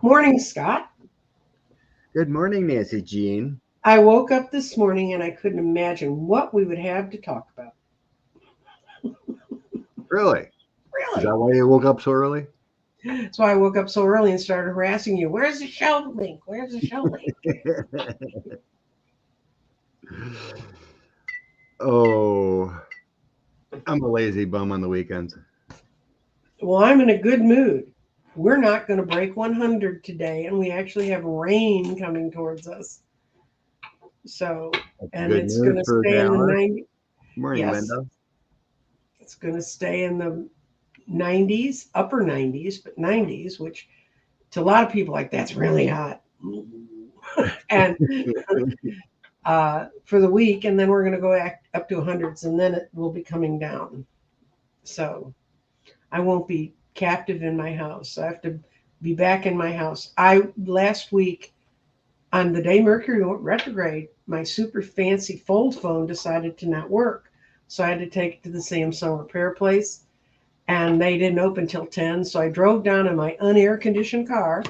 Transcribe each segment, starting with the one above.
Morning, Scott. Good morning, Nancy Jean. I woke up this morning and I couldn't imagine what we would have to talk about. Really? Is Really? that why you woke up so early? So I woke up so early and started harassing you. Where's the show link? Where's the show link? Oh, I'm a lazy bum on the weekends. Well, I'm in a good mood. We're not going to break 100 today, and we actually have rain coming towards us. So, That's and good it's going news to for stay in the Dallas. 90. Morning, Yes, Linda. it's going to stay in the 90s, upper 90s, but 90s, which to a lot of people like that's really hot. And for the week, and then we're going to go up to hundreds, and then it will be coming down. So I won't be captive in my house. I have to be back in my house. I last week on the day Mercury went retrograde, my super fancy fold phone decided to not work, so I had to take it to the Samsung repair place, and they didn't open till 10. So I drove down in my unair conditioned car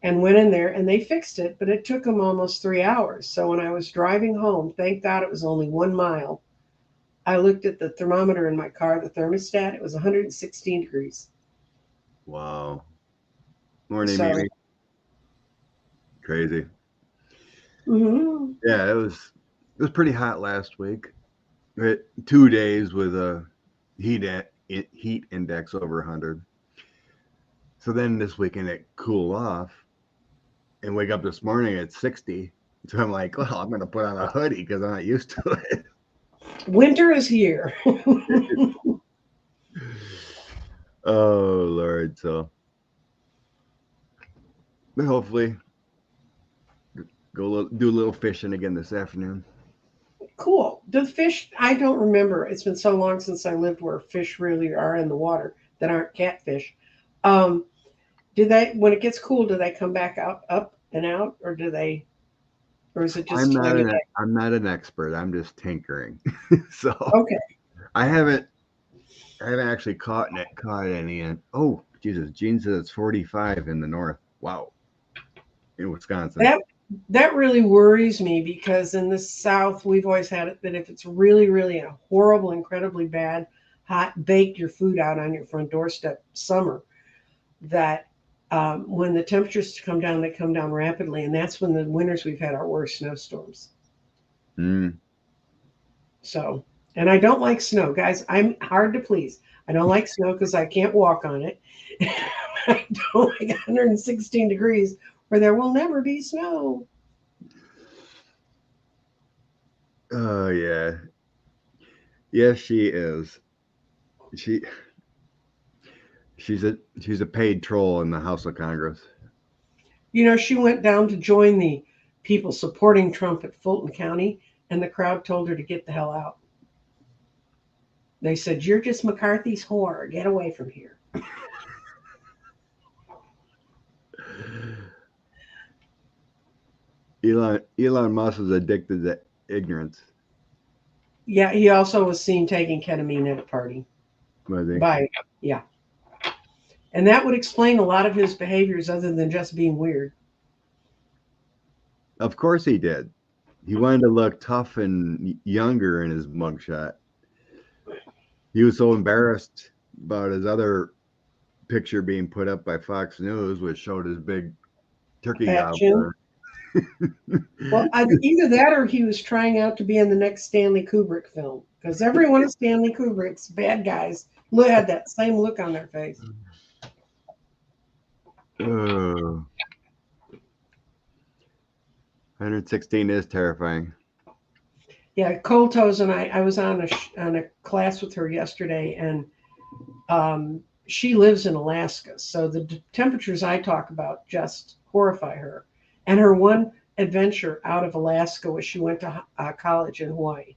and went in there and they fixed it, but it took them almost 3 hours. So when I was driving home, thank God it was only 1 mile. I looked at the thermometer in my car, the thermostat, it was 116 degrees. Wow. Morning, So, Mimi. Crazy. mhm. Yeah, it was pretty hot last week. We had 2 days with a heat index over 100. So then this weekend it cooled off and wake up this morning at 60. So I'm like, well, I'm gonna put on a hoodie because I'm not used to it. Winter is here. Oh Lord. So but hopefully do a little fishing again this afternoon. Cool. The fish, I don't remember. It's been so long since I lived where fish really are in the water that aren't catfish. Um, do they, when it gets cool, do they come back up and out, or do they, or is it just time of day? I'm not an expert. I'm just tinkering. So Okay. I haven't actually caught any yet. Oh Jesus, Gene says it's 45 in the north. Wow, in Wisconsin. That that really worries me because in the South we've always had it that if it's really, really a horrible, incredibly bad, hot, bake your food out on your front doorstep summer, that when the temperatures come down, they come down rapidly, and that's when the winters we've had our worst snowstorms. Mm. So, and I don't like snow, guys. I'm hard to please. I don't like snow because I can't walk on it. I don't like 116 degrees where there will never be snow. Oh yeah, yes she is. She she's a paid troll in the House of Congress. You know, she went down to join the people supporting Trump at Fulton County, and the crowd told her to get the hell out. They said, "You're just McCarthy's whore. Get away from here." Elon Musk is addicted to ignorance. Yeah, he also was seen taking ketamine at a party. Was he? By, yeah. And that would explain a lot of his behaviors other than just being weird. Of course he did. He wanted to look tough and younger in his mugshot. He was so embarrassed about his other picture being put up by Fox News, which showed his big turkey Fat chin. gobbler. Well, either that or he was trying out to be in the next Stanley Kubrick film because every one of Stanley Kubrick's bad guys had that same look on their face. Oh, 116 is terrifying. Yeah, Cold Toes and I was on on a class with her yesterday, and she lives in Alaska, so the temperatures I talk about just horrify her. And her one adventure out of Alaska was she went to college in Hawaii.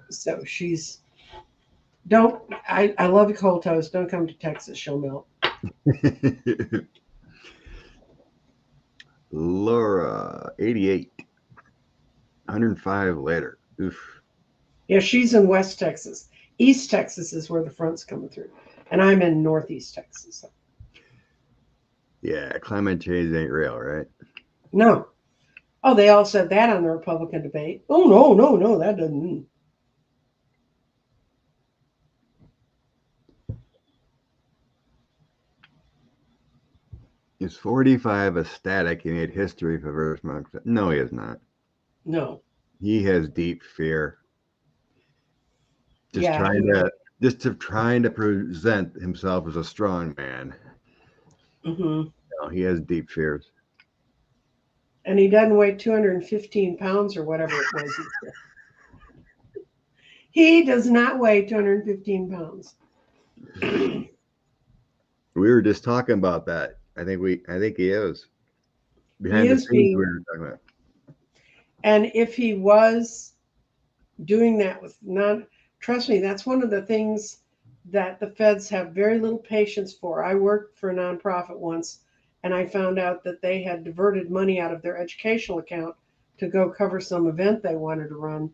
So she's don't I love Cold Toes. Don't come to Texas; she'll melt. Laura, 88, 105 later. Oof. Yeah, she's in West Texas. East Texas is where the front's coming through, and I'm in Northeast Texas. Yeah, climate change ain't real, right? No. Oh, they all said that on the Republican debate. Oh, no, no, no, that doesn't. Is 45 a static? He made history for first month. No, he is not. No. He has deep fear. Just Yeah. trying to present himself as a strong man. Hmm. No, he has deep fears. And he doesn't weigh 215 pounds or whatever it was. He does not weigh 215 pounds. We were just talking about that. I think he is. He Behind the is scenes we being, were talking about. and if he was doing that with non, trust me, that's one of the things that the feds have very little patience for. I worked for a nonprofit once, and I found out that they had diverted money out of their educational account to go cover some event they wanted to run.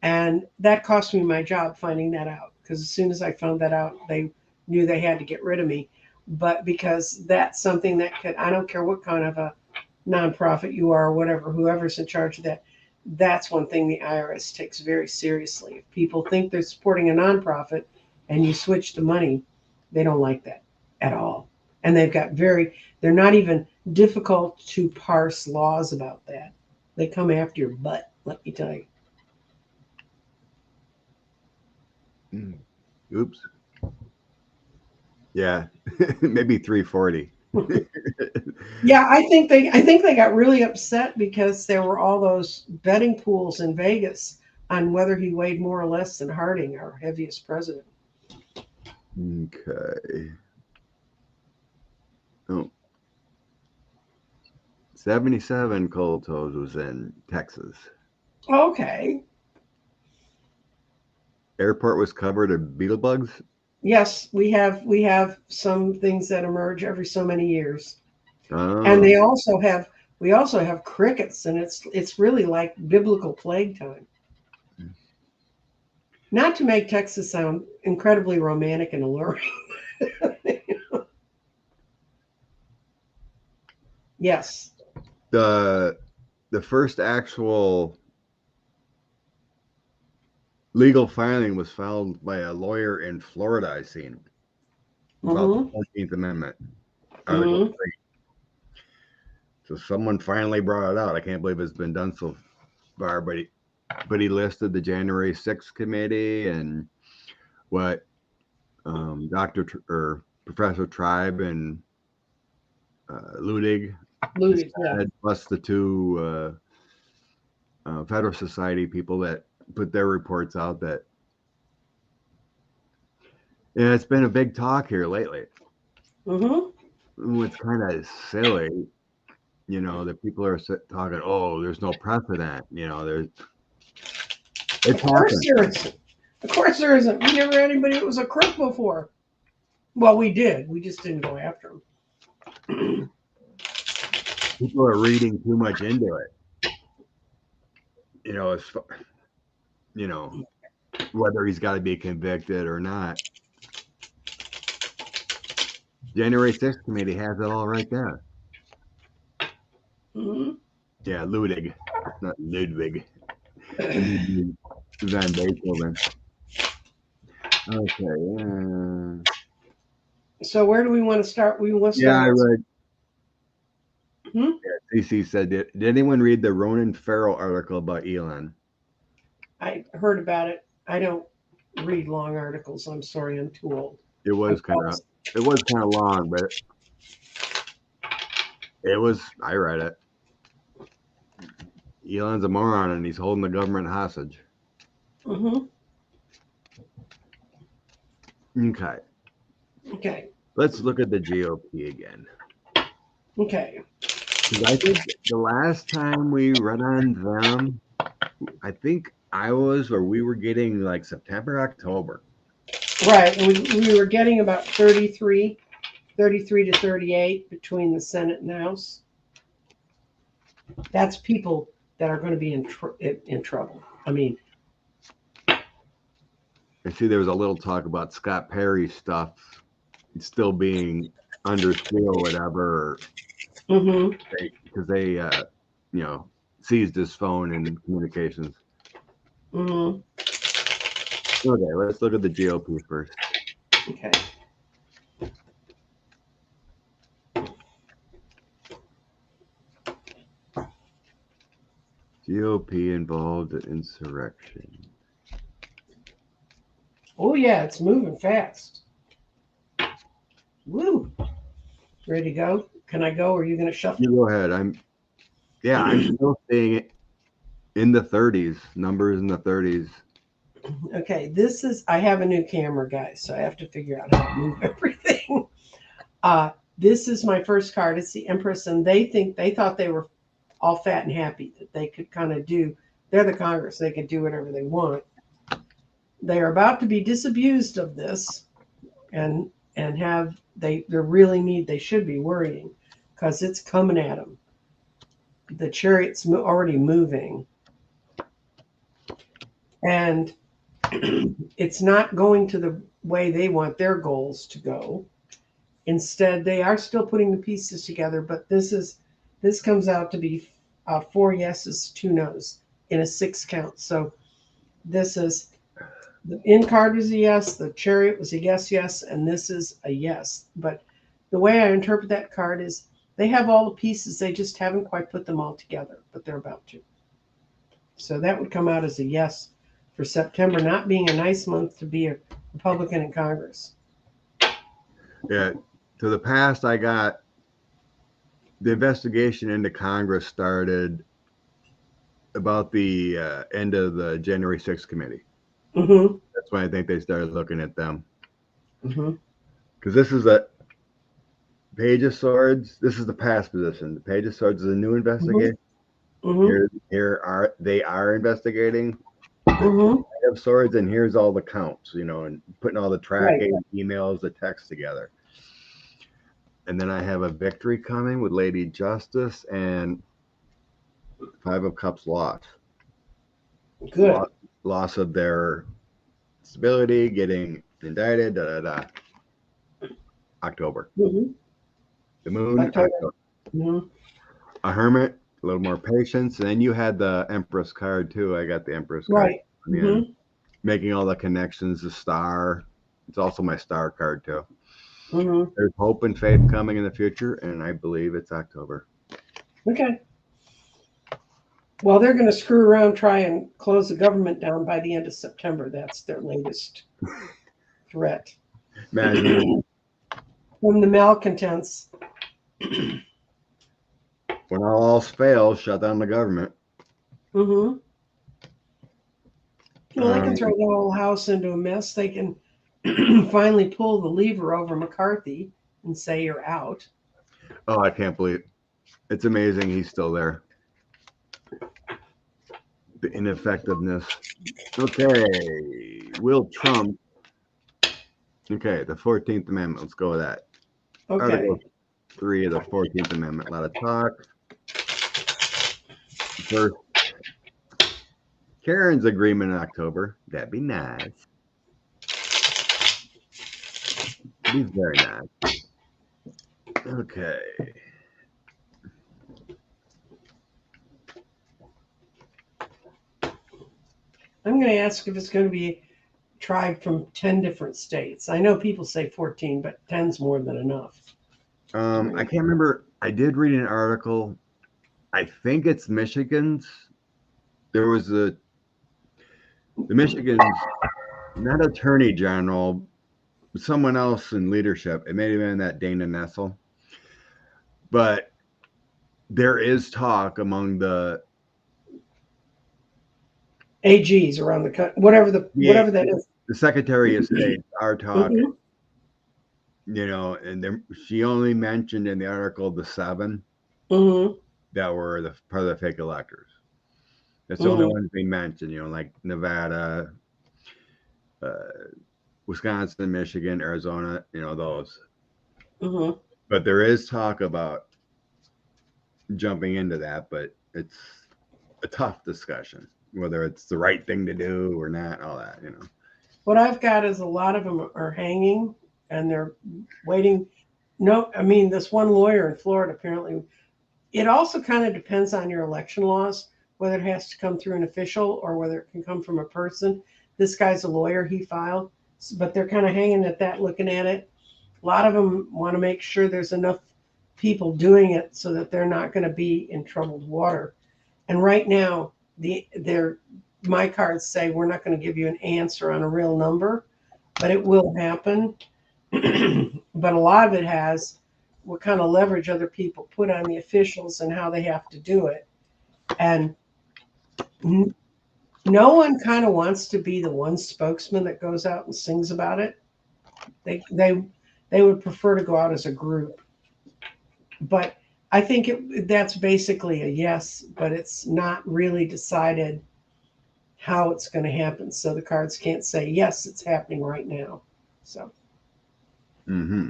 And that cost me my job finding that out, because as soon as I found that out, they knew they had to get rid of me. But because that's something that could, I don't care what kind of a nonprofit you are or whatever, whoever's in charge of that, that's one thing the IRS takes very seriously. If people think they're supporting a nonprofit and you switch the money, they don't like that at all. And they're not even difficult to parse laws about that. They come after your butt, let me tell you. Mm. Oops. Yeah, maybe 340. Yeah, I think they got really upset because there were all those betting pools in Vegas on whether he weighed more or less than Harding, our heaviest president. Okay. Oh, 77 cold toes was in Texas. Okay. Airport was covered in beetle bugs. Yes, we have some things that emerge every so many years. And Oh, we also have crickets, and it's really like biblical plague time. Not to make Texas sound incredibly romantic and alluring. Yes. the the first actual legal filing was filed by a lawyer in Florida. I seen about the Mm-hmm. 14th Amendment, Article Mm-hmm. 3. So someone finally brought it out. I can't believe it's been done so far, but he listed the January 6th committee and what or Professor Tribe and Ludig Looted, yeah. said, plus the two Federal Society people that put their reports out. That yeah, it's been a big talk here lately. Mm-hmm. It's kind of silly, that people are talking. Oh, there's no precedent. It's Of course happened. there isn't. Of course there isn't. We never had anybody that was a crook before. Well, we did. We just didn't go after them. People are reading too much into it. You know, as you know whether he's got to be convicted or not. January 6th committee has it all right there. Mm-hmm. Yeah, Ludig, not Ludwig. Ludwig Van Beethoven. Okay. So where do we want to start? We want to Yeah, start I on. read. Hmm? CC said, did anyone read the Ronan Farrell article about Elon? I heard about it. I don't read long articles. I'm sorry, I'm too old. It I was kind of long, but I read it. Elon's a moron and he's holding the government hostage. Mm-hmm. Okay. Okay. Let's look at the GOP again. Okay. Because I think the last time we read on them, I think we were getting like September, October. Right. We were getting about 33 to 38 between the Senate and House. That's people that are going to be in trouble. I mean, I see there was a little talk about Scott Perry stuff still being under seal or whatever, Mm-hmm. because they seized his phone and communications. Mm-hmm. Okay, let's look at the GOP first. Okay. GOP involved in insurrection. Oh yeah, it's moving fast. Woo! Ready to go? Can I go, or are you going to shuffle? You go ahead. I'm still seeing it in the 30s, numbers in the 30s. Okay, I have a new camera, guys, so I have to figure out how to move everything. This is my first card. It's the Empress, and they thought they were all fat and happy that they could kind of they're the Congress, they could do whatever they want. They are about to be disabused of this, and they should be worrying because it's coming at them. The Chariot's already moving, and it's not going to the way they want their goals to go. Instead, they are still putting the pieces together, but this comes out to be 4 yeses, 2 nos in a 6 count. So this is the in card was a yes, the Chariot was a yes, and this is a yes. But the way I interpret that card is they have all the pieces, they just haven't quite put them all together, but they're about to. So that would come out as a yes for September not being a nice month to be a Republican in Congress. Yeah. To the past, I got the investigation into Congress started about the end of the January 6th committee. Mm-hmm. That's when I think they started looking at them. Mm-hmm. Because this is a Page of Swords. This is the past position. The Page of Swords is a new investigation. Mm-hmm. They are investigating. Mm-hmm. Page of Swords, and here's all the counts, and putting all the tracking, emails, the text together. And then I have a victory coming with Lady Justice and 5 of Cups loss. Good. Loss of their stability, getting indicted, October. Mm-hmm. The moon, October. Mm-hmm. A hermit, a little more patience. And then you had the Empress card too. I got the Empress card. Right. Mm-hmm. Making all the connections, the star. It's also my star card too. Mm-hmm. There's hope and faith coming in the future, and I believe it's October. Okay. Well, they're going to screw around, try and close the government down by the end of September. That's their latest threat. Imagine From the malcontents. when all else fails, shut down the government. Mm-hmm. Well, they can throw the whole House into a mess. They can finally pull the lever over McCarthy and say you're out. Oh, I can't believe it. It's amazing he's still there. The ineffectiveness. Okay. Will Trump. Okay, the 14th Amendment. Let's go with that. Okay. Article 3 of the 14th Amendment. A lot of talk. First, Karen's agreement in October. That'd be nice. Be very nice. Okay. I'm going to ask if it's going to be tribe from 10 different states. I know people say 14, but 10's more than enough. I can't remember. I did read an article. I think it's Michigan's. There was the Michigan's, not attorney general, someone else in leadership. It may have been that Dana Nessel. But there is talk among the AGs around the country, whatever that is. The Secretary of State are talking, and she only mentioned in the article the 7 that were part of the fake electors. That's the only ones being mentioned, like Nevada, Wisconsin, Michigan, Arizona, those. But there is talk about jumping into that, but it's a tough discussion, whether it's the right thing to do or not, all that, What I've got is a lot of them are hanging and they're waiting. No, I mean, this one lawyer in Florida apparently, it also kind of depends on your election laws, whether it has to come through an official or whether it can come from a person. This guy's a lawyer, he filed, but they're kind of hanging at that, looking at it. A lot of them want to make sure there's enough people doing it so that they're not going to be in troubled water. And right now, my cards say we're not going to give you an answer on a real number, but it will happen. But a lot of it has what kind of leverage other people put on the officials and how they have to do it. And no one kind of wants to be the one spokesman that goes out and sings about it. They would prefer to go out as a group. But I think that's basically a yes, but it's not really decided how it's going to happen. So the cards can't say, yes, it's happening right now. So. Mm-hmm.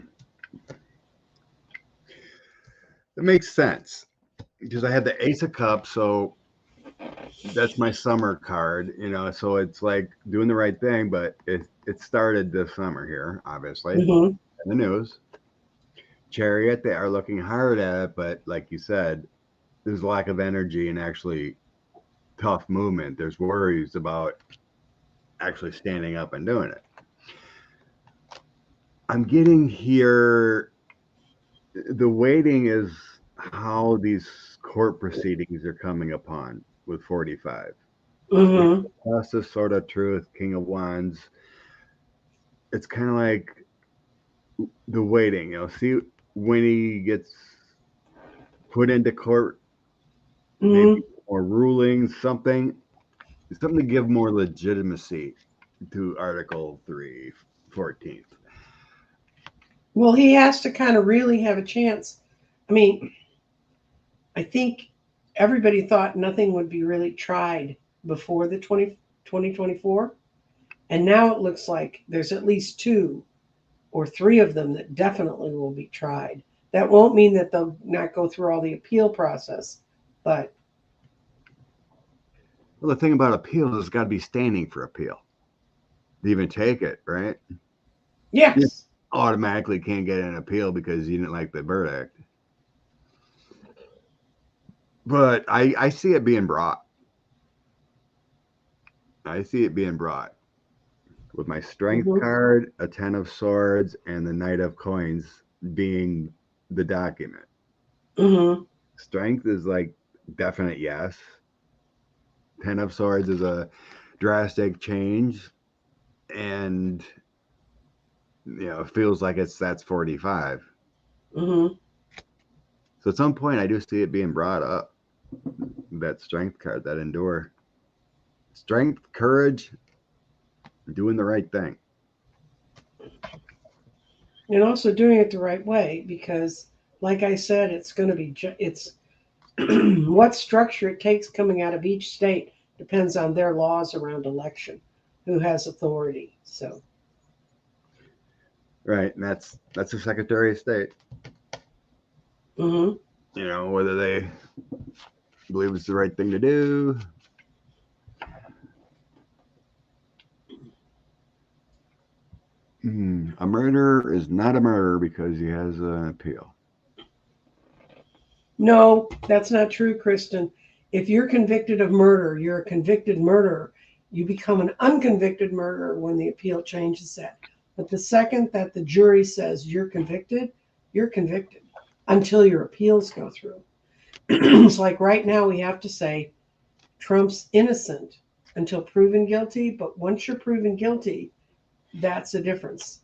It makes sense because I had the Ace of Cups, so that's my summer card, so it's like doing the right thing, but it started this summer here, obviously, in the news. Chariot, they are looking hard at it, but like you said, there's lack of energy and actually tough movement. There's worries about actually standing up and doing it. I'm getting here, the waiting is how these court proceedings are coming upon with 45. Justice, Sword of Truth, King of Wands. It's kind of like the waiting, see when he gets put into court, maybe more rulings, something to give more legitimacy to Article 3, 14th. Well, he has to kind of really have a chance. I mean, I think everybody thought nothing would be really tried before the 2024. And now it looks like there's at least 2 or 3 of them that definitely will be tried. That won't mean that they'll not go through all the appeal process, but. Well, the thing about appeal is it's got to be standing for appeal to even take it, right? Yes. You automatically can't get an appeal because you didn't like the verdict. But I see it being brought. I see it being brought with my strength card, a 10 of swords, and the Knight of coins being the document. Strength is like definite yes. 10 of swords is a drastic change, and it feels like that's 45. So at some point I do see it being brought up, that strength card, that endure. Strength, courage, doing the right thing. And also doing it the right way, because like I said, it's going to be, it's what structure it takes coming out of each state depends on their laws around election, who has authority. So. Right, and that's the Secretary of State. Whether they believe it's the right thing to do. A murder is not a murder because he has an appeal. No, that's not true, Kristen. If you're convicted of murder, you're a convicted murderer. You become an unconvicted murderer when the appeal changes that. But the second that the jury says you're convicted until your appeals go through. It's like right now we have to say Trump's innocent until proven guilty. But once you're proven guilty, that's the difference.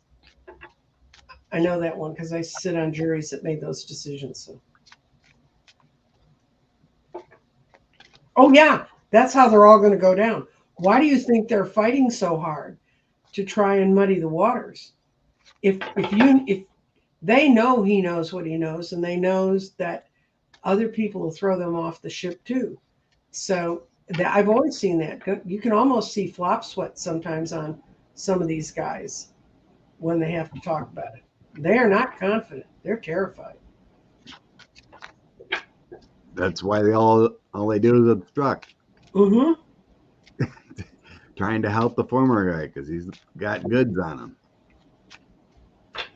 I know that one because I sit on juries that made those decisions. So. Oh, yeah, that's how they're all going to go down. Why do you think they're fighting so hard to try and muddy the waters? If they know he knows what he knows, and they knows that other people will throw them off the ship too. So I've always seen that. You can almost see flop sweat sometimes on some of these guys when they have to talk about it. They are not confident. They're terrified. That's why all they do is obstruct. Trying to help the former guy because he's got goods on him.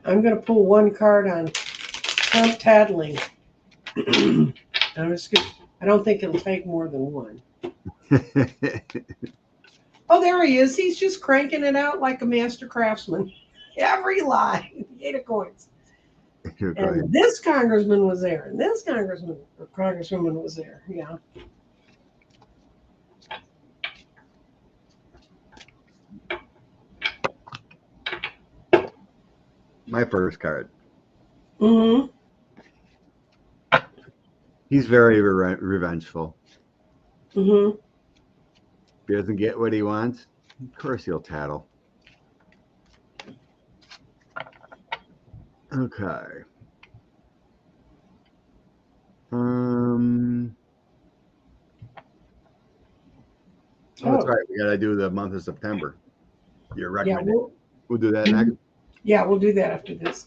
I'm going to pull one card on Stop tattling. I don't think it'll take more than one. Oh, there he is. He's just cranking it out like a master craftsman. Every line. 8 coins. And this congressman was there, and this congressman or congresswoman was there. Yeah. My first card. Mm-hmm. He's very revengeful. Mm-hmm. If he doesn't get what he wants, of course he'll tattle. Okay. Oh, that's right. We gotta do the month of September. Your recommendation. Yeah, we'll do that next. Yeah, we'll do that after this.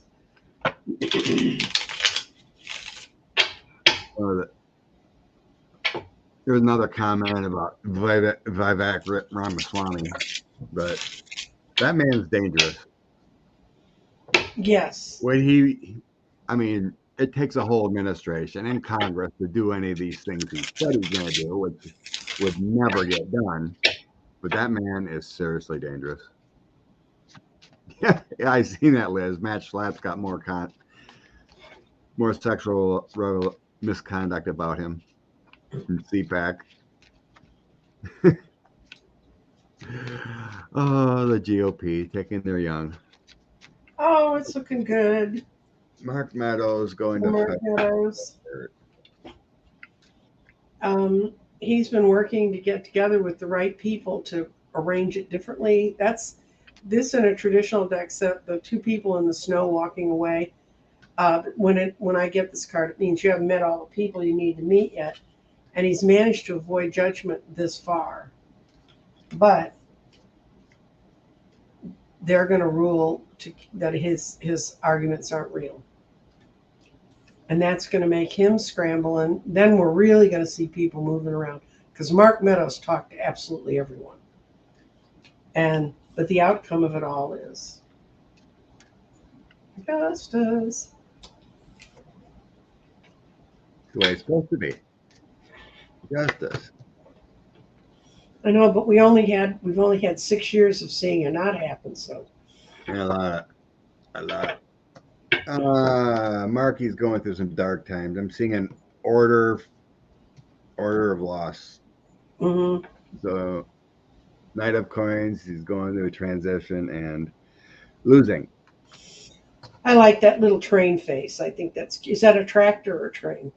There's another comment about Vivek Ramaswamy, but that man's dangerous. Yes. I mean, it takes a whole administration and Congress to do any of these things he said he's going to do, which would never get done. But that man is seriously dangerous. Yeah, I've seen that, Liz. Matt Schlapp's got more sexual misconduct about him in CPAC. Oh, the GOP taking their young. Oh, it's looking good. Mark Meadows going to Mark Meadows. He's been working to get together with the right people to arrange it differently. That's this in a traditional deck set. The two people in the snow walking away. When I get this card, it means you haven't met all the people you need to meet yet, and he's managed to avoid judgment this far. But they're going to rule that his arguments aren't real. And that's going to make him scramble. And then we're really going to see people moving around because Mark Meadows talked to absolutely everyone. But the outcome of it all is justice. The way it's supposed to be. Justice. I know, but we've only had 6 years of seeing it not happen. So a lot. Marky's going through some dark times. I'm seeing an order of loss. Mm-hmm. So, Knight of Coins, he's going through a transition and losing. I like that little train face. I think is that a tractor or a train?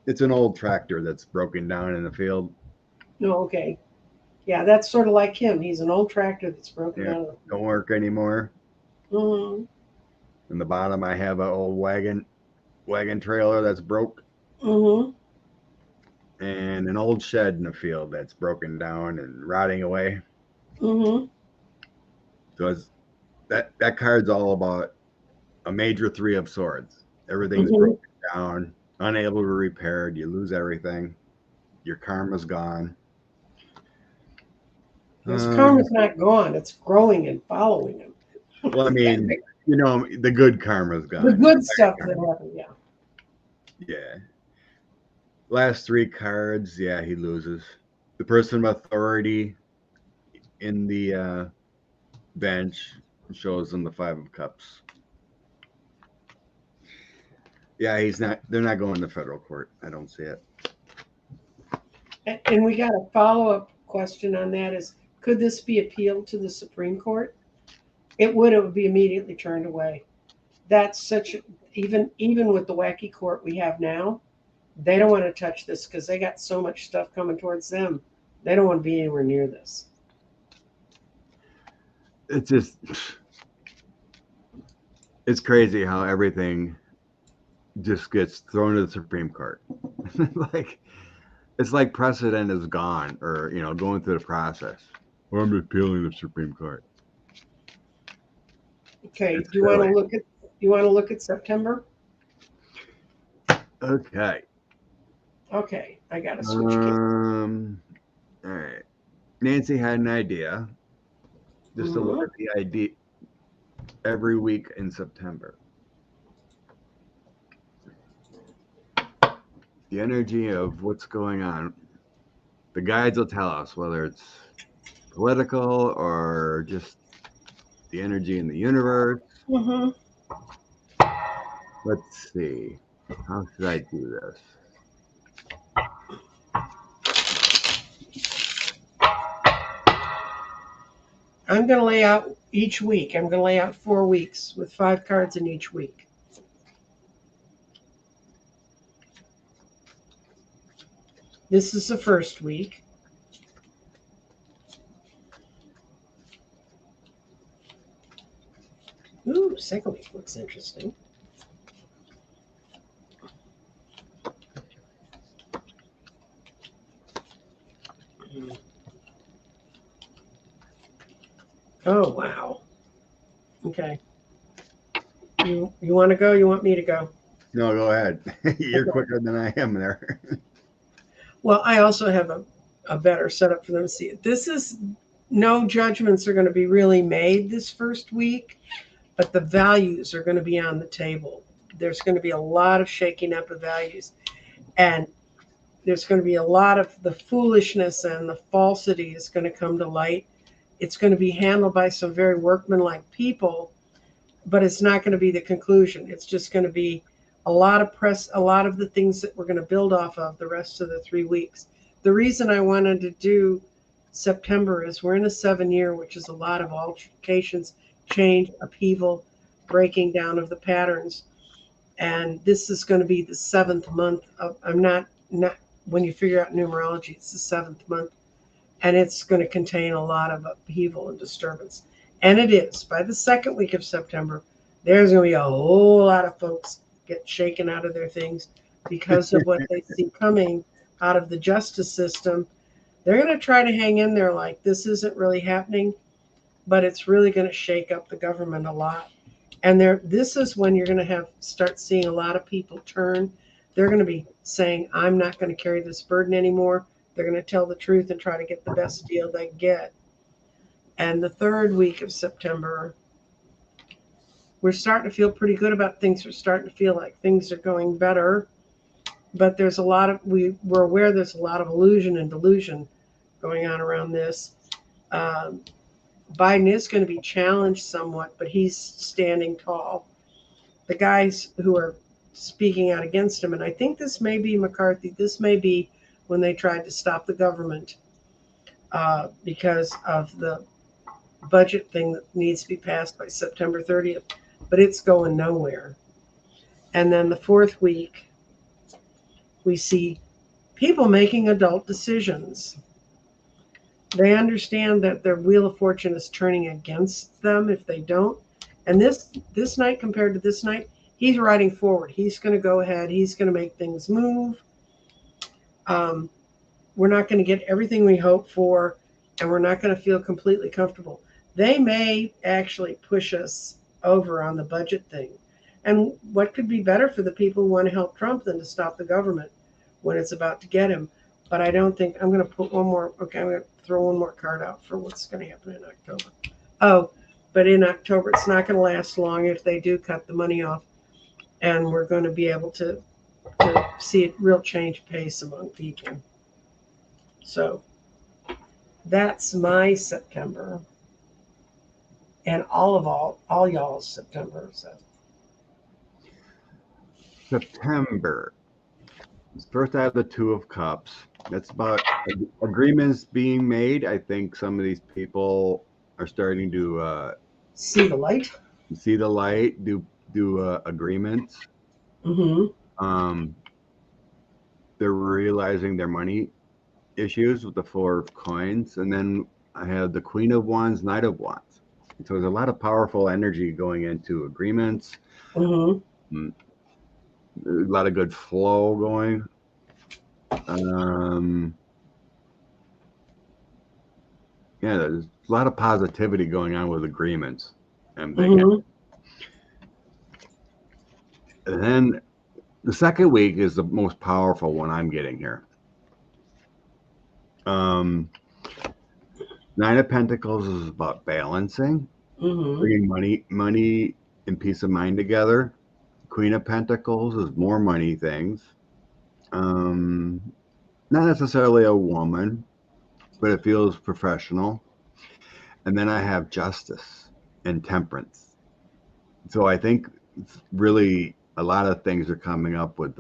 It's an old tractor that's broken down in the field. No, okay. Yeah, that's sort of like him. He's an old tractor that's broken down. Don't work anymore. Mm-hmm. In the bottom, I have an old wagon trailer that's broke. Mm-hmm. And an old shed in the field that's broken down and rotting away. Mm-hmm. So that card's all about a major 3 of swords. Everything's broken down, unable to be repaired. You lose everything. Your karma's gone. His karma's not gone. It's growing and following him. Well, I mean, the good karma's gone. The good stuff that happened, yeah. Yeah. Last 3 cards, yeah, he loses. The person of authority in the bench shows him the 5 of Cups. Yeah, they're not going to federal court. I don't see it. And we got a follow-up question on that is, could this be appealed to the Supreme Court? It would be immediately turned away. That's even with the wacky court we have now, they don't want to touch this because they got so much stuff coming towards them. They don't want to be anywhere near this. It's crazy how everything just gets thrown to the Supreme Court. It's like precedent is gone, or going through the process. Or I'm appealing the Supreme Court. Okay. Do you want to look at September? Okay. Okay. I gotta switch. All right. Nancy had an idea. Just to look at the idea every week in September. the energy of what's going on. The guides will tell us whether it's political or just the energy in the universe. Mm-hmm. Let's see. How should I do this? I'm going to lay out each week. I'm going to lay out 4 weeks with 5 cards in each week. This is the first week. Ooh, second week looks interesting. Oh, wow. Okay. You want to go? You want me to go? No, go ahead. You're Okay. quicker than I am there. Well, I also have a better setup for them to see it. This is no judgments are going to be really made this first week, but the values are going to be on the table. There's going to be a lot of shaking up of values, and there's going to be a lot of the foolishness and the falsity is going to come to light. It's going to be handled by some very workmanlike people, but it's not going to be the conclusion. It's just going to be a lot of press, a lot of the things that we're going to build off of the rest of the 3 weeks. The reason I wanted to do September is we're in a 7 year, which is a lot of altercations, change, upheaval, breaking down of the patterns. And this is going to be the 7th month of, I'm not, when you figure out numerology, it's the 7th month, and it's going to contain a lot of upheaval and disturbance. And it is. By the 2nd week of September, there's going to be a whole lot of folks get shaken out of their things because of what they see coming out of the justice system. They're going to try to hang in there like this isn't really happening, but it's really going to shake up the government a lot. And this is when you're going to start seeing a lot of people turn. They're going to be saying, I'm not going to carry this burden anymore. They're going to tell the truth and try to get the best deal they get. And the 3rd week of September, we're starting to feel pretty good about things. We're starting to feel like things are going better. But there's a lot of, we're aware there's a lot of illusion and delusion going on around this. Um, Biden is going to be challenged somewhat, but he's standing tall. The guys who are speaking out against him, and I think this may be McCarthy, this may be when they tried to stop the government because of the budget thing that needs to be passed by September 30th, but it's going nowhere. And then the 4th week, we see people making adult decisions. They understand that their wheel of fortune is turning against them if they don't. And this night compared to this night, he's riding forward. He's going to go ahead. He's going to make things move. We're not going to get everything we hope for, and we're not going to feel completely comfortable. They may actually push us over on the budget thing. And what could be better for the people who want to help Trump than to stop the government when it's about to get him? But I don't think I'm going to put one more. Okay, I'm going to throw one more card out for what's going to happen in October. Oh, but in October, it's not going to last long if they do cut the money off. And we're going to be able to see a real change pace among people. So that's my September, and all y'all's September. So September. First, I have the 2 of Cups. That's about agreements being made. I think some of these people are starting to see the light. See the light. Do agreements. Mm-hmm. They're realizing their money issues with the 4 of Coins, and then I have the Queen of Wands, Knight of Wands. So there's a lot of powerful energy going into agreements. Mm-hmm. A lot of good flow going. Yeah, there's a lot of positivity going on with agreements, I'm thinking. Mm-hmm. And then the 2nd week is the most powerful one I'm getting here. 9 of Pentacles is about balancing, bringing money and peace of mind together. Queen of Pentacles is more money things. Um, Not necessarily a woman, but it feels professional. And then I have justice and temperance. So I think really a lot of things are coming up with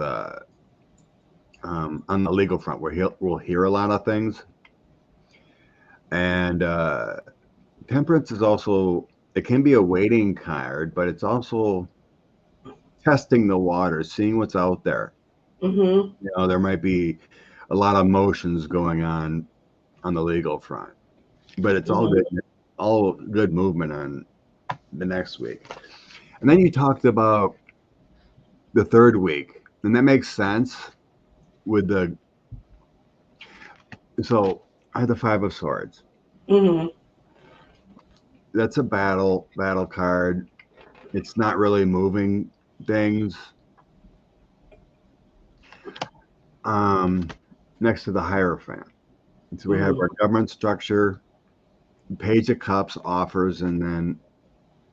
on the legal front where we'll hear a lot of things. And temperance is also, it can be a waiting card, but it's also testing the waters, seeing what's out there. Mm-hmm. You know, there might be a lot of emotions going on the legal front, but it's Mm-hmm. all good movement on the next week. And then you talked about the third week, and that makes sense with the. So I had the Five of Swords. Mm-hmm. That's a battle card. It's not really moving things. Um, Next to the Hierophant. So we have Mm-hmm. our government structure, Page of Cups offers, and then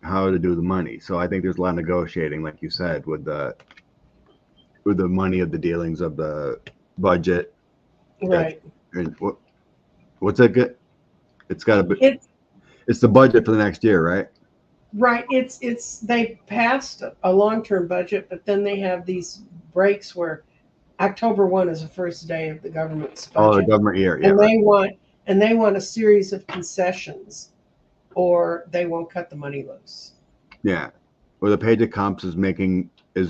how to do the money. So I think there's a lot of negotiating, like you said, with the money of the dealings of the budget. Got Right. and what's that good? It's got to be. It's It's the budget for the next year, right? right. It's they passed a long-term budget, but then they have these breaks where October 1 is the first day of the government's Oh, the budget, government year. Yeah, and right. they want a series of concessions, or they won't cut the money loose. Yeah. Well, the Page of Cups is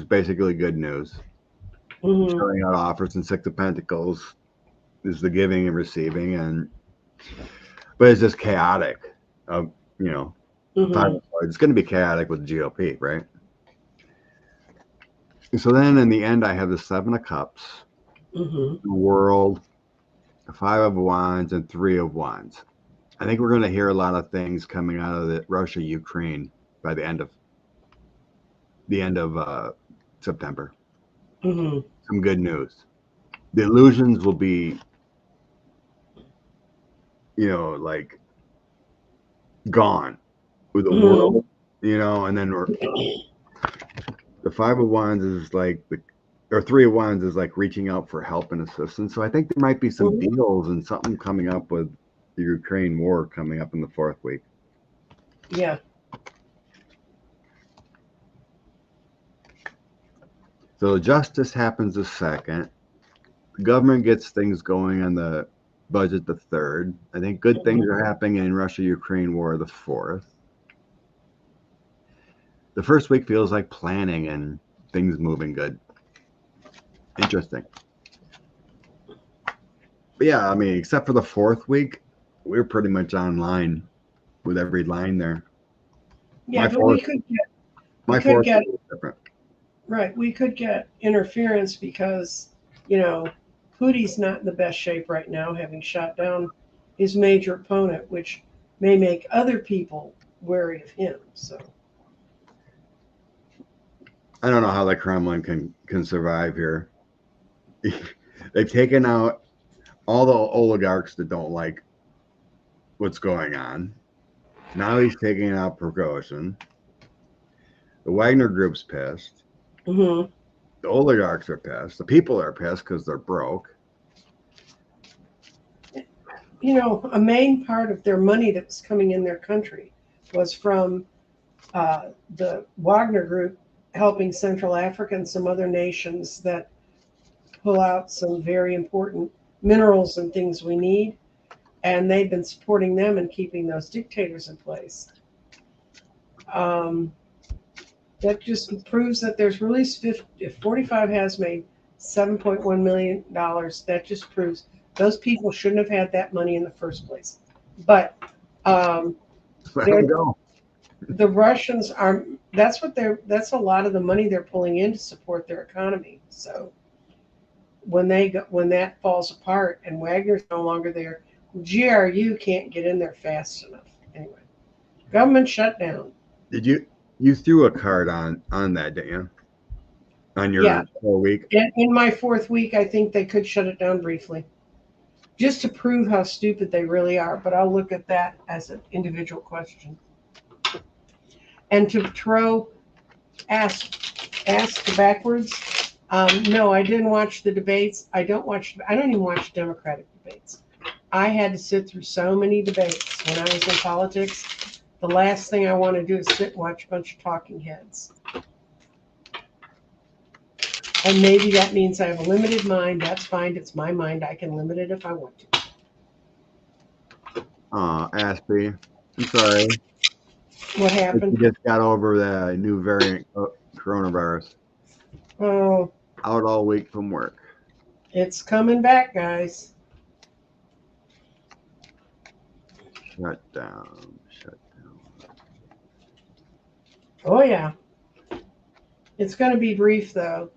basically good news. Mm-hmm. Showing out offers, and Six of Pentacles is the giving and receiving, and but it's just chaotic. You know, Five Mm-hmm. of Swords. It's going to be chaotic with the GOP, right? So then in the end, I have the Seven of Cups, Mm-hmm. the World, the Five of Wands, and Three of Wands. I think we're going to hear a lot of things coming out of the Russia Ukraine by the end of September. Mm-hmm. Some good news. The illusions will be, like gone with the Mm-hmm. world, and then the Five of Wands is like or Three of Wands is like reaching out for help and assistance. So I think there might be some Mm-hmm. deals and something coming up with the Ukraine war coming up in the fourth week. Yeah. So justice happens the second. The government gets things going on the budget the third. I think good things Mm-hmm. are happening in Russia Ukraine war the fourth. The first week feels like planning and things moving good. Interesting. But yeah, I mean, except for the fourth week, we're pretty much online with every line there. Yeah, My but fourth, we my could fourth get week is different. right. We could get interference because you know Hootie's not in the best shape right now, having shot down his major opponent, which may make other people wary of him. So I don't know how the Kremlin can survive here. They've taken out all the oligarchs that don't like what's going on. Now he's taking out Prigozhin. The Wagner Group's pissed. hmm The oligarchs are pissed. The people are pissed because they're broke. a main part of their money that was coming in their country was from the Wagner Group helping Central Africa and some other nations that pull out some very important minerals and things we need. And they've been supporting them and keeping those dictators in place. Um, that just proves that there's really, if 45 has made $7.1 million, that just proves those people shouldn't have had that money in the first place. But um, Let them they're go. the Russians are that's a lot of the money they're pulling in to support their economy. So when that falls apart and Wagner's no longer there, GRU can't get in there fast enough. Anyway, government shutdown. Did you threw a card on that, didn't you? On Yeah, your whole week? in my fourth week, I think they could shut it down briefly, just to prove how stupid they really are. But I'll look at that as an individual question. And to throw ask backwards. No, I didn't watch the debates. I don't even watch Democratic debates. I had to sit through so many debates when I was in politics. The last thing I want to do is sit and watch a bunch of talking heads. And maybe that means I have a limited mind. That's fine. It's my mind. I can limit it if I want to. Aspie, I'm sorry. What You happened? just got over the new variant of coronavirus. Oh, Out all week from work. it's coming back, guys. Shut down. Shut down. Oh, yeah. It's going to be brief, though.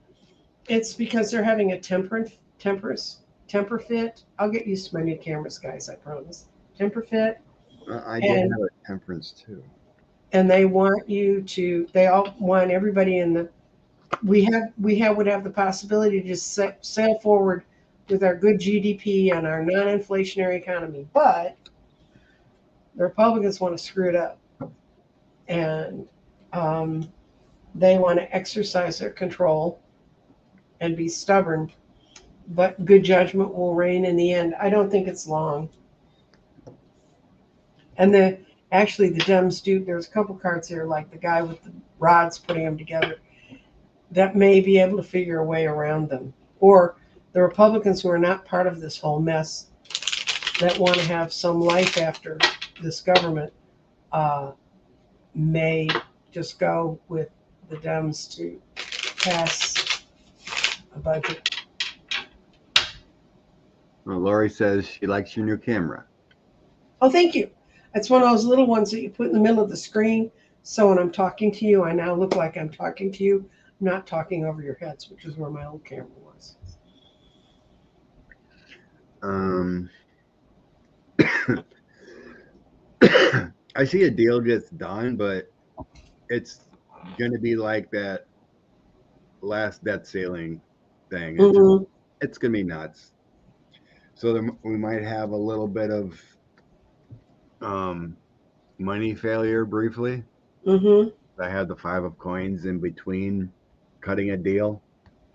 It's because they're having a temper fit. I'll get used to my new cameras, guys, I promise. Temper fit. I did And have a temperance too. they want you to, they all want everybody in the, would have the possibility to just sail forward with our good GDP and our non-inflationary economy. But the Republicans want to screw it up. And they want to exercise their control and be stubborn, but good judgment will reign in the end. I don't think it's long. And the Dems do. There's a couple cards here, like the guy with the rods putting them together, that may be able to figure a way around them. Or the Republicans who are not part of this whole mess, that want to have some life after this government, may just go with the Dems to pass a budget. Well, Lori says she likes your new camera. Oh, thank you. It's one of those little ones that you put in the middle of the screen. So when I'm talking to you, I now look like I'm talking to you, not talking over your heads, which is where my old camera was. I see a deal gets done, but it's going to be like that last debt ceiling thing. Mm-hmm. It's going to be nuts. So we might have a little bit of money failure briefly. Mm-hmm. I had the 5 of coins in between cutting a deal.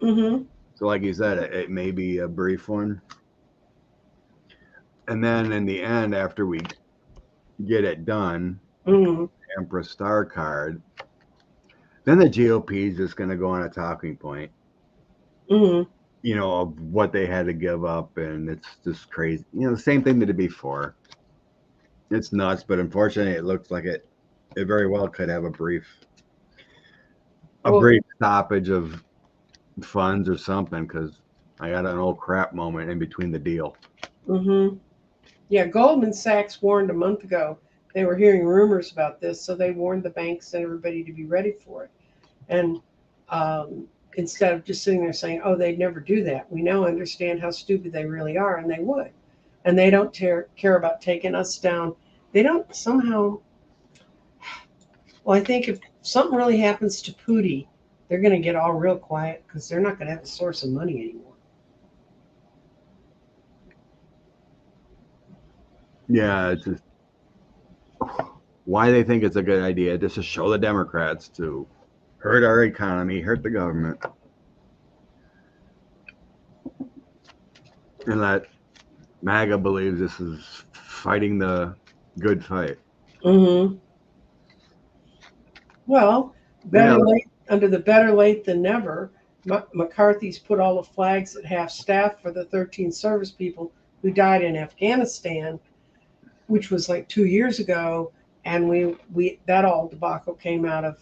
Mm-hmm. So like you said, it may be a brief one. And then in the end, after we get it done, Mm-hmm. Empress Star card, then the GOP is just going to go on a talking point, Mm-hmm. of what they had to give up. And it's just crazy. The same thing they did before. It's nuts, but unfortunately, it looks like it very well could have a brief stoppage of funds or something, because I got an old crap moment in between the deal. Mm-hmm. Yeah, Goldman Sachs warned a month ago. They were hearing rumors about this, so they warned the banks and everybody to be ready for it. And instead of just sitting there saying, "Oh, they'd never do that," we now understand how stupid they really are, and they would. And they don't care about taking us down. They don't somehow. Well, I think if something really happens to Pootie, they're going to get all real quiet because they're not going to have a source of money anymore. Yeah, it's just why they think it's a good idea, just to show the Democrats to hurt our economy, hurt the government, and that MAGA believes this is fighting the good fight. Mm-hmm. Well, better late than never. McCarthy's put all the flags at half staff for the 13 service people who died in Afghanistan, which was like 2 years ago, and we that all debacle came out of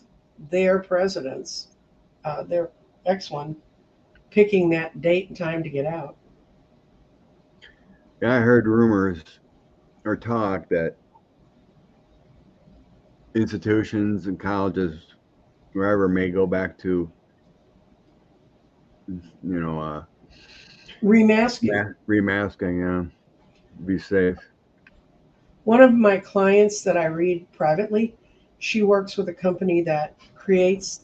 their presidents, their ex one, picking that date and time to get out. Yeah, I heard rumors or talk that institutions and colleges, wherever, may go back to, remasking. Yeah, be safe. One of my clients that I read privately, she works with a company that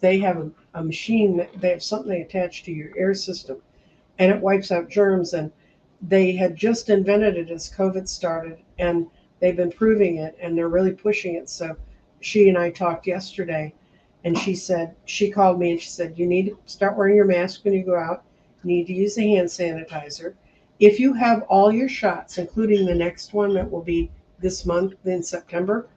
they have a machine that they have something attached to your air system and it wipes out germs. And they had just invented it as COVID started and they've been proving it and they're really pushing it. So she and I talked yesterday And she called me and she said, you need to start wearing your mask when you go out. You need to use the hand sanitizer. If you have all your shots, including the next one that will be this month in September,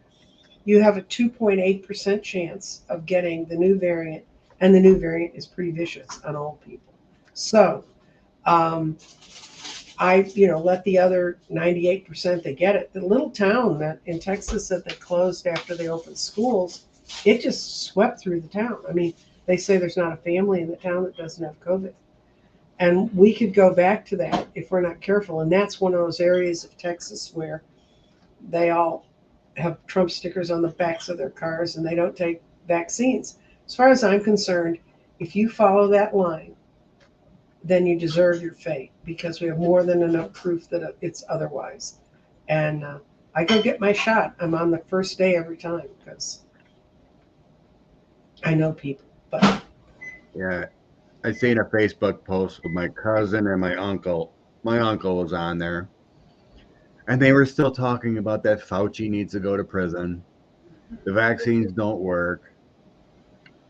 you have a 2.8% chance of getting the new variant. And the new variant is pretty vicious on old people. So let the other 98% that get it. The little town that in Texas that they closed after they opened schools, it just swept through the town. I mean, they say there's not a family in the town that doesn't have COVID. And we could go back to that if we're not careful. And that's one of those areas of Texas where they all have Trump stickers on the backs of their cars and they don't take vaccines. As far as I'm concerned, if you follow that line, then you deserve your fate because we have more than enough proof that it's otherwise. And I go get my shot. I'm on the first day every time because I know people. But Yeah, I seen a Facebook post with my cousin and my uncle. My uncle was on there, and they were still talking about that Fauci needs to go to prison. The vaccines don't work,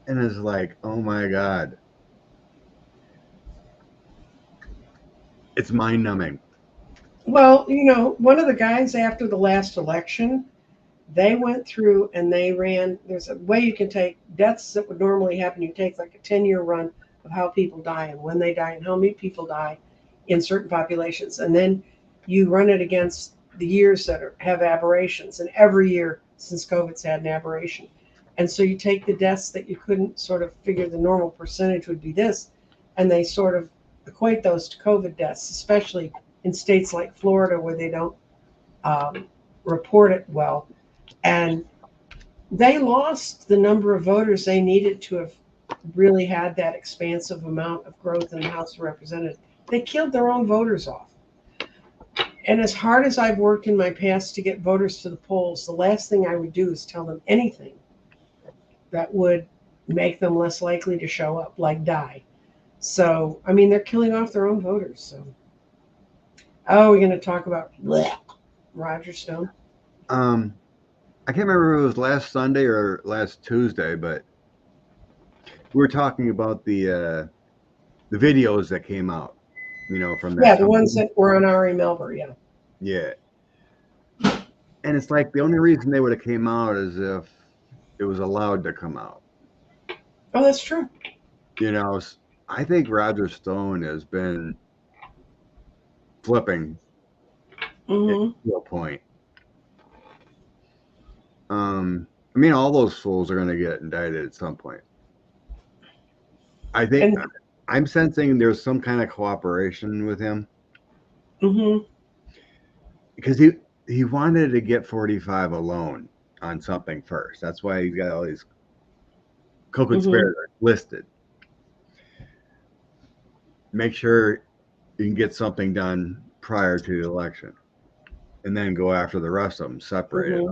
and it's like, oh my god, it's mind numbing. well, one of the guys after the last election, they went through and they ran. There's a way you can take deaths that would normally happen. You take like a 10-year run of how people die and when they die and how many people die in certain populations. And then you run it against the years that have aberrations. And every year since COVID's had an aberration. And so you take the deaths that you couldn't sort of figure the normal percentage would be this, and they sort of equate those to COVID deaths, especially in states like Florida where they don't report it well. And they lost the number of voters they needed to have really had that expansive amount of growth in the House of Representatives. They killed their own voters off. And as hard as I've worked in my past to get voters to the polls, the last thing I would do is tell them anything that would make them less likely to show up, like die. So, I mean, they're killing off their own voters. So, we're going to talk about Roger Stone. I can't remember if it was last Sunday or last Tuesday, but we were talking about the videos that came out, from that. Yeah, the ones that were on Ari Melber, yeah. Yeah. And it's like the only reason they would have came out is if it was allowed to come out. Oh, that's true. I think Roger Stone has been flipping to a point. I mean, all those fools are going to get indicted at some point. I think I'm sensing there's some kind of cooperation with him. Because he wanted to get 45 alone on something first. That's why he's got all these co-conspirators listed. Make sure you can get something done prior to the election, and then go after the rest of them separated.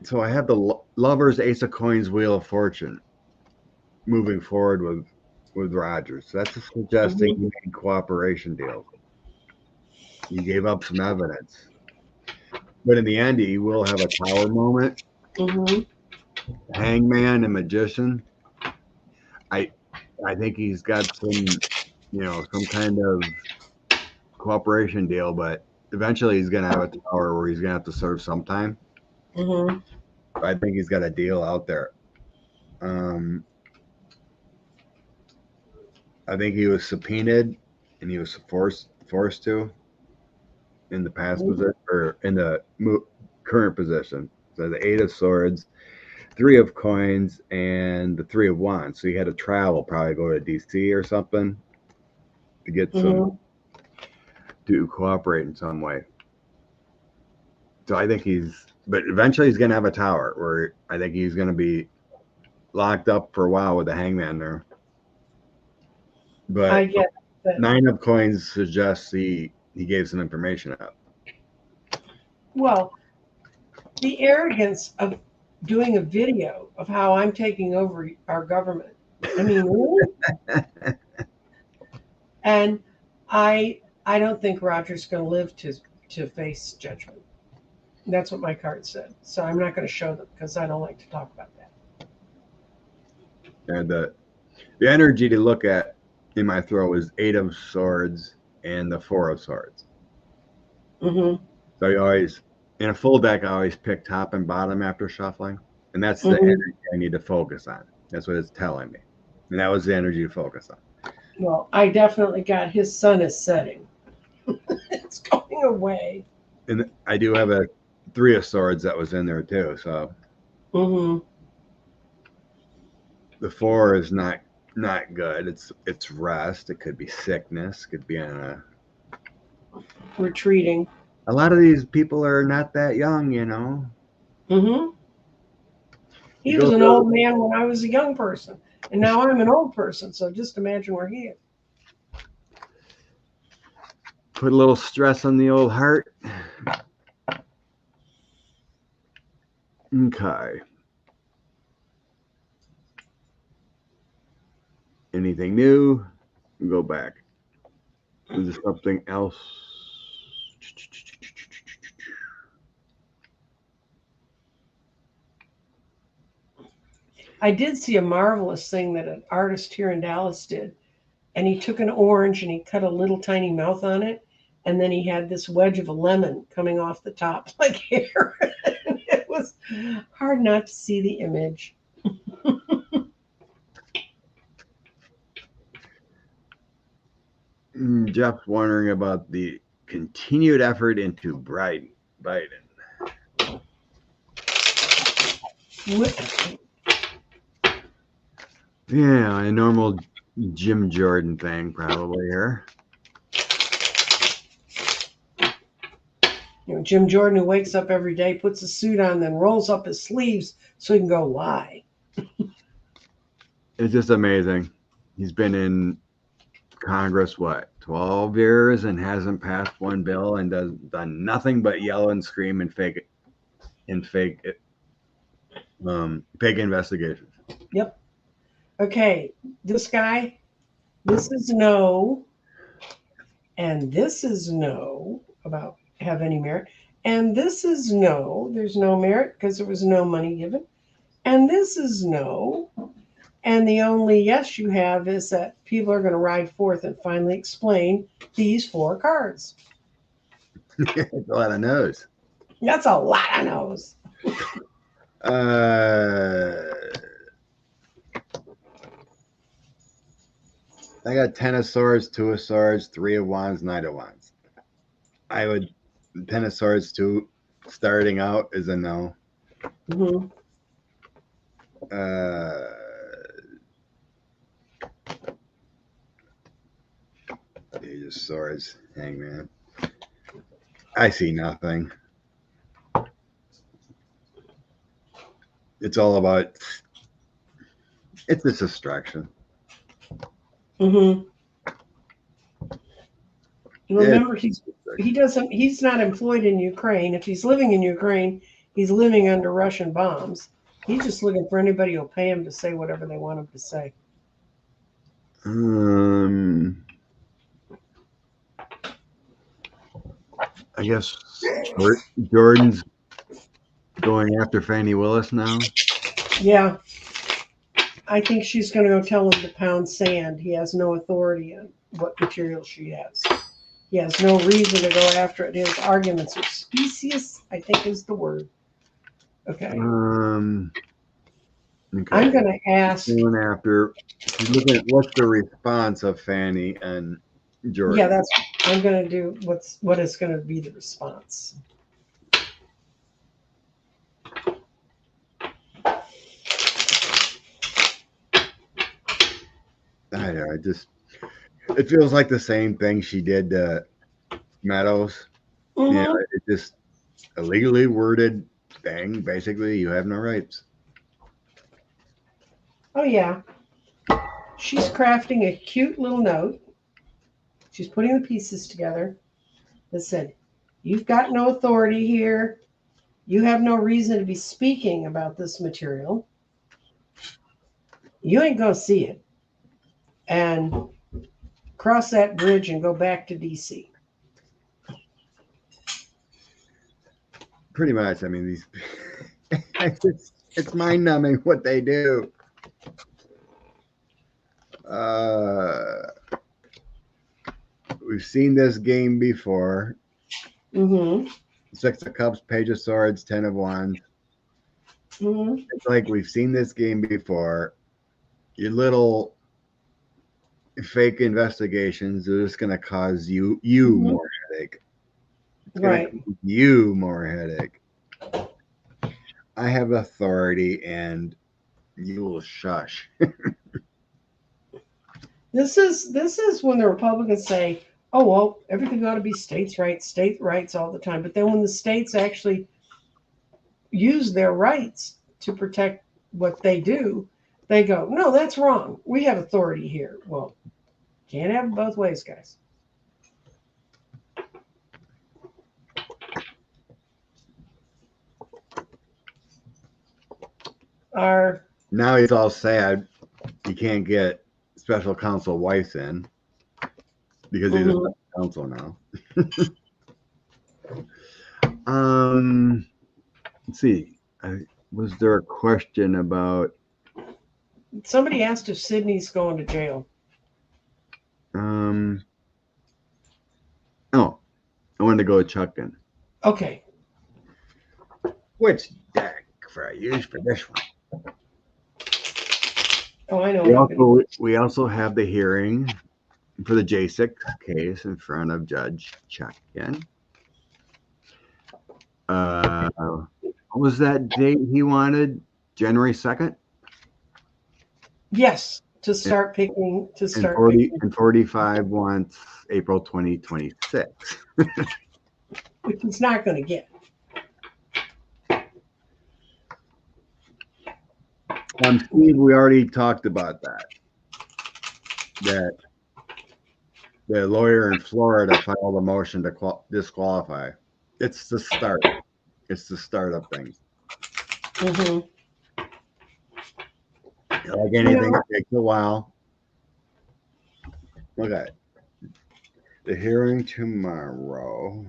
So I have the Lovers Ace of Coins Wheel of Fortune moving forward with Rogers. So that's suggesting he made cooperation deal. He gave up some evidence, but in the end, he will have a tower moment. Hangman and magician. I think he's got some kind of cooperation deal, but eventually he's going to have a tower where he's going to have to serve sometime. I think he's got a deal out there. I think he was subpoenaed and he was forced to in the past position or in the current position. So the 8 of Swords, 3 of Coins, and the 3 of Wands. So he had to travel, probably go to DC or something to get some to cooperate in some way. So I think but eventually he's going to have a tower where I think he's going to be locked up for a while with the Hangman there. But I get that. 9 of Coins suggests he gave some information up. Well, the arrogance of doing a video of how I'm taking over our government. I mean, really? And I don't think Roger's going to live to face judgment. That's what my card said. So I'm not going to show them because I don't like to talk about that. And the energy to look at in my throw is 8 of Swords and the 4 of Swords. Mm-hmm. So you always, in a full deck, I always pick top and bottom after shuffling. And that's the Mm-hmm. energy I need to focus on. That's what it's telling me. And that was the energy to focus on. Well, I definitely got his sun is setting. It's going away. And I do have a 3 of Swords that was in there too. So Mm-hmm. the 4 is not good. It's rest. It could be sickness. Could be on Retreating. a lot of these people are not that young, you know. Mm-hmm. He You was go an through, old man when I was a young person, and now I'm an old person. So just imagine where he is. put a little stress on the old heart. Okay. Anything new? Go back. Is there something else? I did see a marvelous thing that an artist here in Dallas did. And he took an orange and he cut a little tiny mouth on it. And then he had this wedge of a lemon coming off the top like hair. It was hard not to see the image. Jeff's wondering about the continued effort into Biden. Yeah, a normal Jim Jordan thing probably here. You know, Jim Jordan, who wakes up every day, puts a suit on, then rolls up his sleeves so he can go lie. It's just amazing. He's been in Congress, 12 years and hasn't passed one bill and done nothing but yell and scream and fake investigations. Yep. Okay, this guy, this is no, and this is no about have any merit. And this is no, there's no merit because there was no money given. And this is no. And the only yes you have is that people are going to ride forth and finally explain these 4 cards. It's a lot of no's. That's a lot of no's. I got 10 of Swords, 2 of Swords, 3 of Wands, 9 of Wands. I would 10 of Swords 2 starting out is a no. Mm-hmm. Page of Swords, Hangman. I see nothing. It's all about. It's a distraction. Mm-hmm. Remember, he's not employed in Ukraine. If he's living in Ukraine, he's living under Russian bombs. He's just looking for anybody who'll pay him to say whatever they want him to say. I guess Jordan's going after Fannie Willis now. Yeah. I think she's going to go tell him to pound sand. He has no authority on what material she has. He has no reason to go after it. His arguments are specious, I think is the word. Okay. Okay. I'm going to ask. She's looking at what's the response of Fannie and Jordan. Yeah, I'm going to do what is going to be the response. It feels like the same thing she did to Meadows. Mm-hmm. Yeah, it's just a legally worded thing. Basically, you have no rights. Oh, yeah. She's crafting a cute little note. She's putting the pieces together that said, you've got no authority here. You have no reason to be speaking about this material. You ain't going to see it. And cross that bridge and go back to DC. Pretty much. I mean, these it's mind numbing what they do. We've seen this game before. Mm-hmm. Six of Cups, Page of Swords, Ten of Wands. Mm-hmm. It's like we've seen this game before. Your little fake investigations are just going to cause you Mhm. more headache. It's going to Right. cause you more headache. I have authority, and you will shush. This is when the Republicans say, "Oh well, everything ought to be state rights all the time." But then when the states actually use their rights to protect what they do, they go, "No, that's wrong. We have authority here." Well, can't have it both ways, guys. Our Now he's all sad. He can't get special counsel Weiss in because he's a mhm. special counsel now. Let's see. Was there a question about? Somebody asked if Sydney's going to jail. Um. Oh, I wanted to go with Chuck in. Okay. Which deck for I use for this one? Oh, I know. We also have the hearing for the J6 case in front of Judge Chutkin. What was that date he wanted? January 2nd? Yes, to start picking. To And start 40 picking, and 45 wants April 2026. which it's not going to get. Steve, we already talked about that. That the lawyer in Florida filed a motion to disqualify. It's the start. It's the start of things. Mm-hmm. Like anything, it takes a while. Okay. The hearing tomorrow.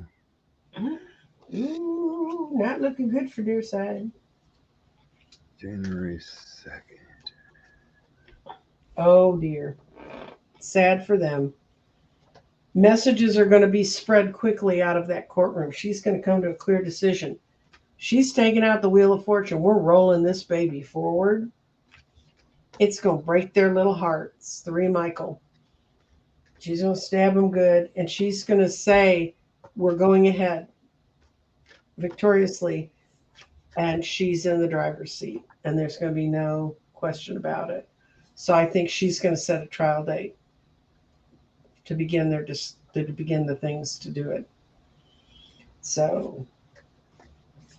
Ooh, not looking good for their side. January 2nd. Oh dear. Sad for them. Messages are going to be spread quickly out of that courtroom. She's going to come to a clear decision. She's taking out the Wheel of Fortune. We're rolling this baby forward. It's going to break their little hearts. 3 Michael. She's going to stab them good. And she's going to say, we're going ahead victoriously. And she's in the driver's seat. And there's going to be no question about it. So I think she's going to set a trial date to begin the things to do it. So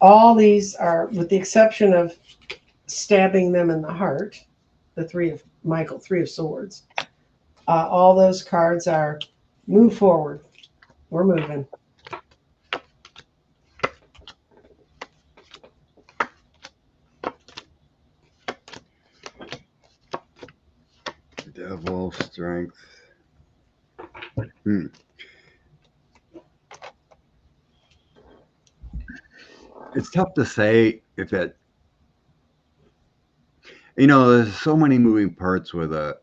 all these are, with the exception of stabbing them in the heart, the 3 of Michael, 3 of Swords. All those cards are move forward. We're moving. Devil, strength. It's tough to say if it. There's so many moving parts with a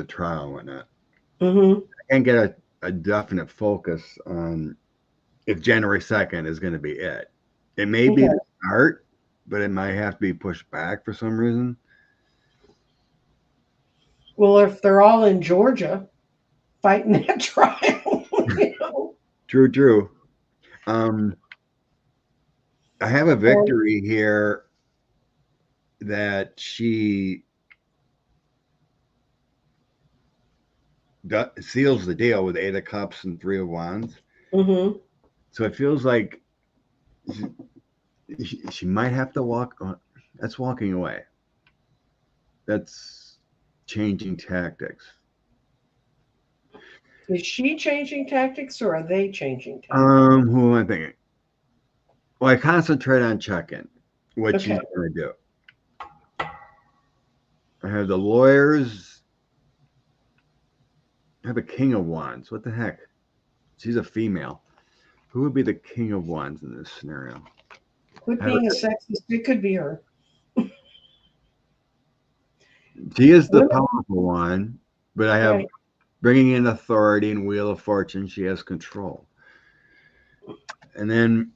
trial and whatnot. Mm-hmm. I can't get a definite focus on if January 2nd is going to be it. It may be the start, but it might have to be pushed back for some reason. Well, if they're all in Georgia fighting that trial, True. I have a victory here that she seals the deal with 8 of Cups and 3 of Wands. Mm-hmm. So it feels like she might have to walk. That's walking away. That's changing tactics. Is she changing tactics or are they changing tactics? Who am I thinking? Well, I concentrate on checking what she's going to do. I have the lawyers. I have a King of Wands. What the heck? She's a female. Who would be the King of Wands in this scenario? Quit being a sexist. It could be her. She is the Women, powerful one, but I have right. bringing in authority and Wheel of Fortune. She has control. And then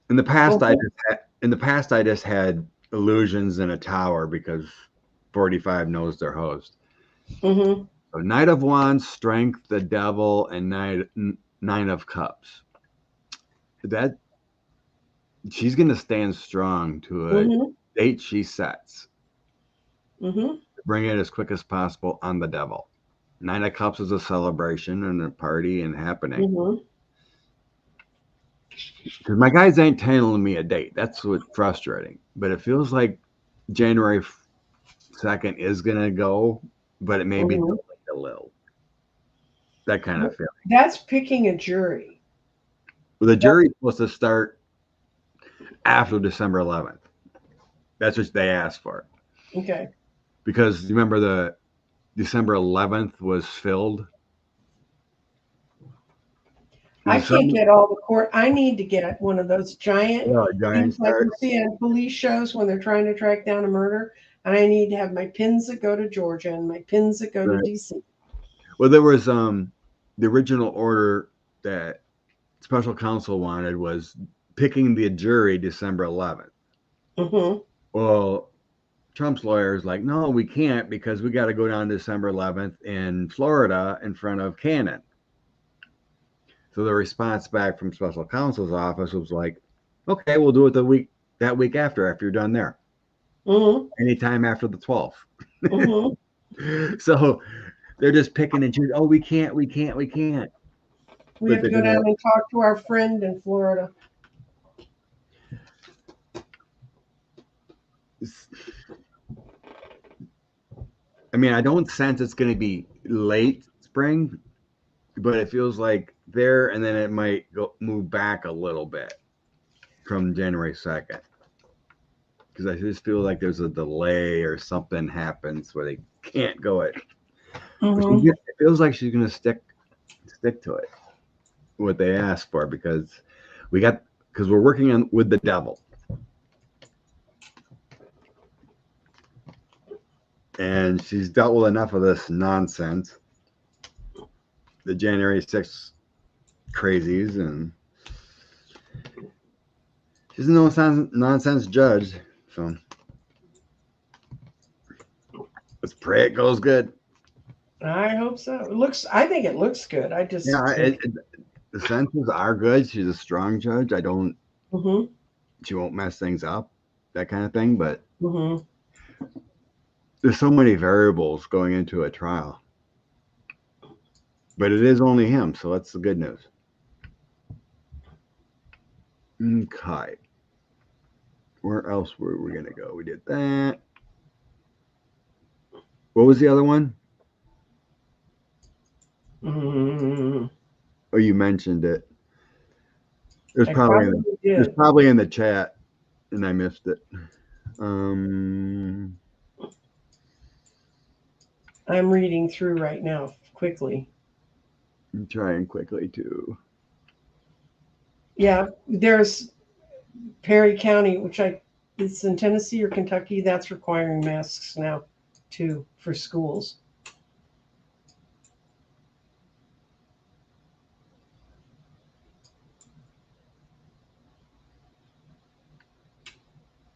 in the past, Well, I just had illusions in a tower because 45 knows their host. mm-hmm. So Knight of Wands, Strength, the Devil, and Nine of Cups. That she's going to stand strong to a Mm-hmm. date she sets. Mm-hmm. Bring it as quick as possible on the Devil. Nine of Cups is a celebration and a party and happening. Mm-hmm. Because my guys ain't telling me a date. That's what's frustrating. But it feels like January 2nd is going to go, but it may be Mm-hmm. delayed a little. That kind of feeling. That's picking a jury. Well, the jury's supposed to start after December 11th. That's what they asked for. Okay. Because you remember the December 11th was filled. I can't get all the court. I need to get one of those giant giant things like you starts. see on police shows when they're trying to track down a murder. And I need to have my pins that go to Georgia and my pins that go to Right. DC. Well, there was the original order that special counsel wanted was picking the jury December 11th. Mm-hmm. Well, Trump's lawyer is like, no, we can't because we got to go down December 11th in Florida in front of Cannon. So the response back from special counsel's office was like, okay, we'll do it that week after you're done there. Mm-hmm. Anytime after the 12th. Mm-hmm. So they're just picking and choosing. Oh, we can't. We But have to go down and talk to our friend in Florida. I mean, I don't sense it's going to be late spring, but it feels like there, and then it might move back a little bit from January 2nd. Because I just feel like there's a delay or something happens where they can't go it. Mm-hmm. It feels like she's going to stick to it, what they asked for, because we're working on with the Devil. And she's dealt with enough of this nonsense. The January 6th crazies, and she's a nonsense judge. So let's pray it goes good. I hope so. I think it looks good. I just think the senses are good. She's a strong judge. mm-hmm. She won't mess things up, that kind of thing. But Mm-hmm. there's so many variables going into a trial. But it is only him, so that's the good news. Okay. Where else were we gonna go? We did that. What was the other one? Mm-hmm. Oh, you mentioned it. It's Probably probably in the chat, and I missed it. I'm reading through right now quickly. I'm trying quickly too. Yeah, there's Perry County, it's in Tennessee or Kentucky. That's requiring masks now, too, for schools.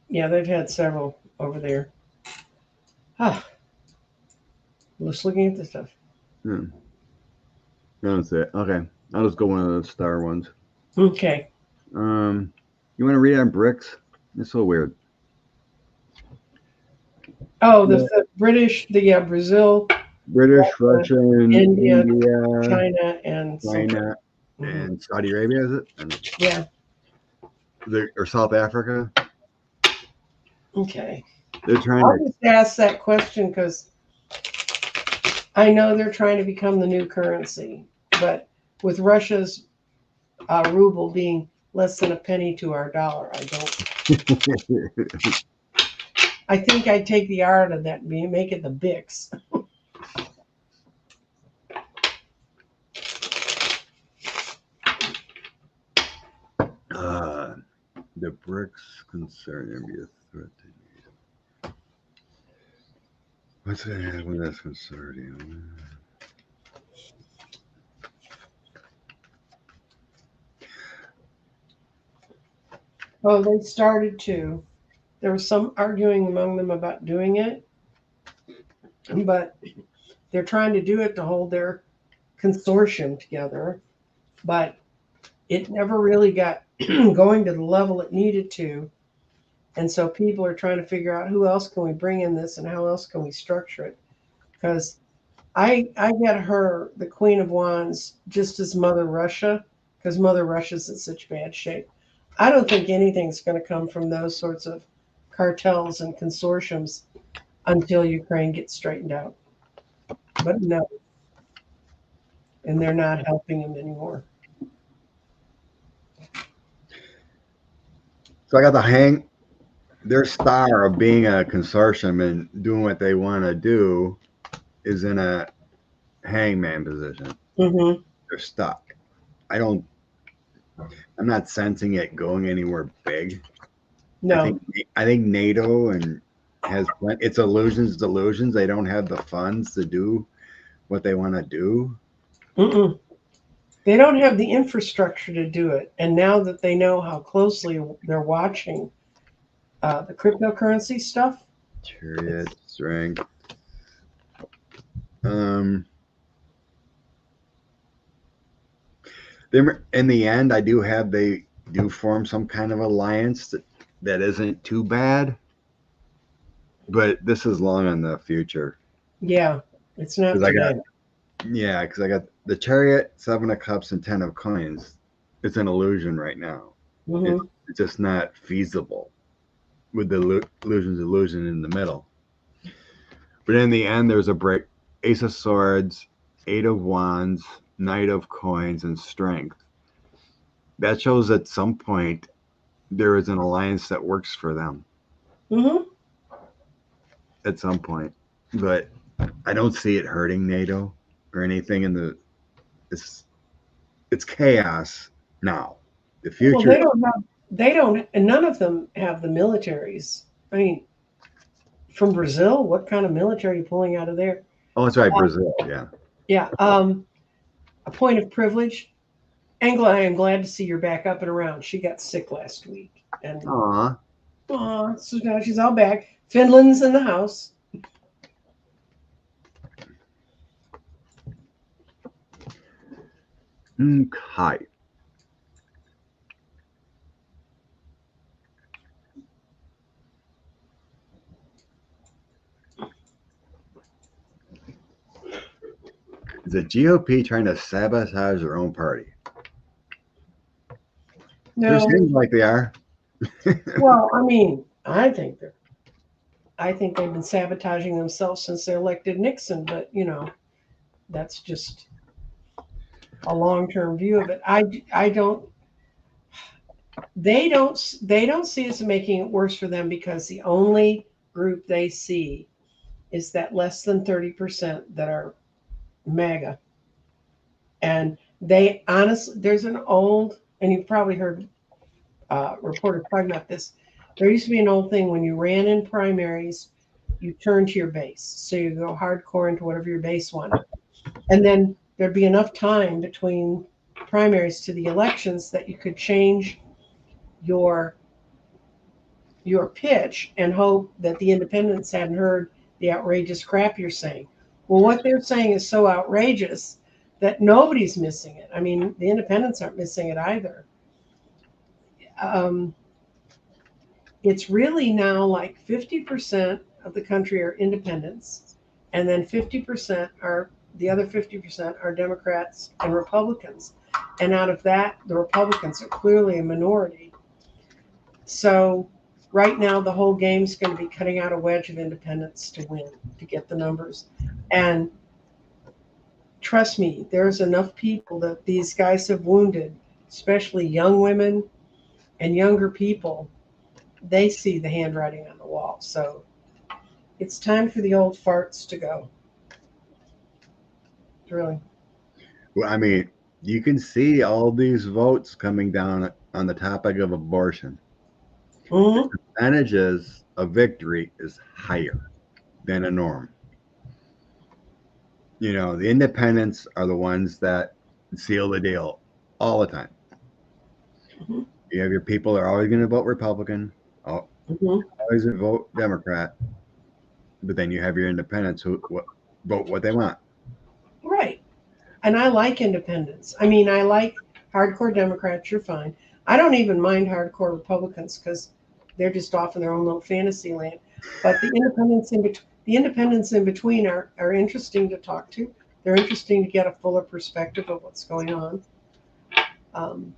Yeah, they've had several over there. Just looking at the stuff. Hmm. That's it. Okay, I'll just go one of those star ones. Okay. You want to read on BRICS? It's so weird. Oh, the British, Brazil, British, Russian, India, China, and and Saudi Arabia, is it? Yeah. Or South Africa. Okay. They're trying I'll just ask that question because I know they're trying to become the new currency, but with Russia's ruble being less than a penny to our dollar, I don't. I think I'd take the art of that and make it the BICS. The BRICS concern and be a threat to NATO. What's going to happen that's concerning? Oh, they started to. There was some arguing among them about doing it, but they're trying to do it to hold their consortium together. But it never really got going to the level it needed to. And so people are trying to figure out who else can we bring in this and how else can we structure it. Because I get her, the Queen of Wands, just as Mother Russia, because Mother Russia's in such bad shape. I don't think anything's going to come from those sorts of cartels and consortiums until Ukraine gets straightened out. But no, and they're not helping them anymore. So I got the hang. Their star of being a consortium and doing what they want to do is in a hangman position. Mm-hmm. They're stuck. I don't. I'm not sensing it going anywhere big. No. I think NATO and has it's illusions, delusions. They don't have the funds to do what they want to do. Mm-mm. They don't have the infrastructure to do it. And now that they know how closely they're watching the cryptocurrency stuff. Chariot strength. In the end, they do form some kind of alliance that isn't too bad, but this is long in the future. Yeah, it's not today. Because I got the Chariot, Seven of Cups, and Ten of Coins. It's an illusion right now. Mm-hmm. It's just not feasible with the illusion in the middle. But in the end, there's a break. Ace of Swords, Eight of Wands, Knight of Coins, and Strength. That shows at some point there is an alliance that works for them. Mm-hmm. At some point. But I don't see it hurting NATO or anything in the it's chaos now. The future. Well, they don't, and none of them have the militaries. I mean, from Brazil, what kind of military are you pulling out of there? Oh, that's right, Brazil. Yeah. Yeah. A point of privilege. Angela, I am glad to see you're back up and around. She got sick last week. And so now she's all back. Finland's in the house. Okay. Is the GOP trying to sabotage their own party? No. It seems like they are. Well, I mean, I think they've been sabotaging themselves since they elected Nixon, but that's just a long-term view of it. I don't they don't see us making it worse for them because the only group they see is that less than 30% that are MAGA. And they honestly, there's an old, and you've probably heard reporters talking about this. There used to be an old thing when you ran in primaries, you turned to your base. So you go hardcore into whatever your base wanted. And then there'd be enough time between primaries to the elections that you could change your pitch and hope that the independents hadn't heard the outrageous crap you're saying. Well, what they're saying is so outrageous that nobody's missing it. I mean, the independents aren't missing it either. It's really now like 50% of the country are independents, and then 50% are the other 50% are Democrats and Republicans. And out of that, the Republicans are clearly a minority. So right now, the whole game's going to be cutting out a wedge of independents to win, to get the numbers. And trust me, there's enough people that these guys have wounded, especially young women and younger people. They see the handwriting on the wall. So it's time for the old farts to go. Really. Well, I mean, you can see all these votes coming down on the topic of abortion. Mhm. Percentages of victory is higher than a norm. You know, the independents are the ones that seal the deal all the time. Mhm. You have your people that are always going to vote Republican, Mhm. always vote Democrat, but then you have your independents who vote what they want. Right. And I like independents. I mean, I like hardcore Democrats. You're fine. I don't even mind hardcore Republicans because they're just off in their own little fantasy land. But the independents in between are interesting to talk to. They're interesting to get a fuller perspective of what's going on. Um,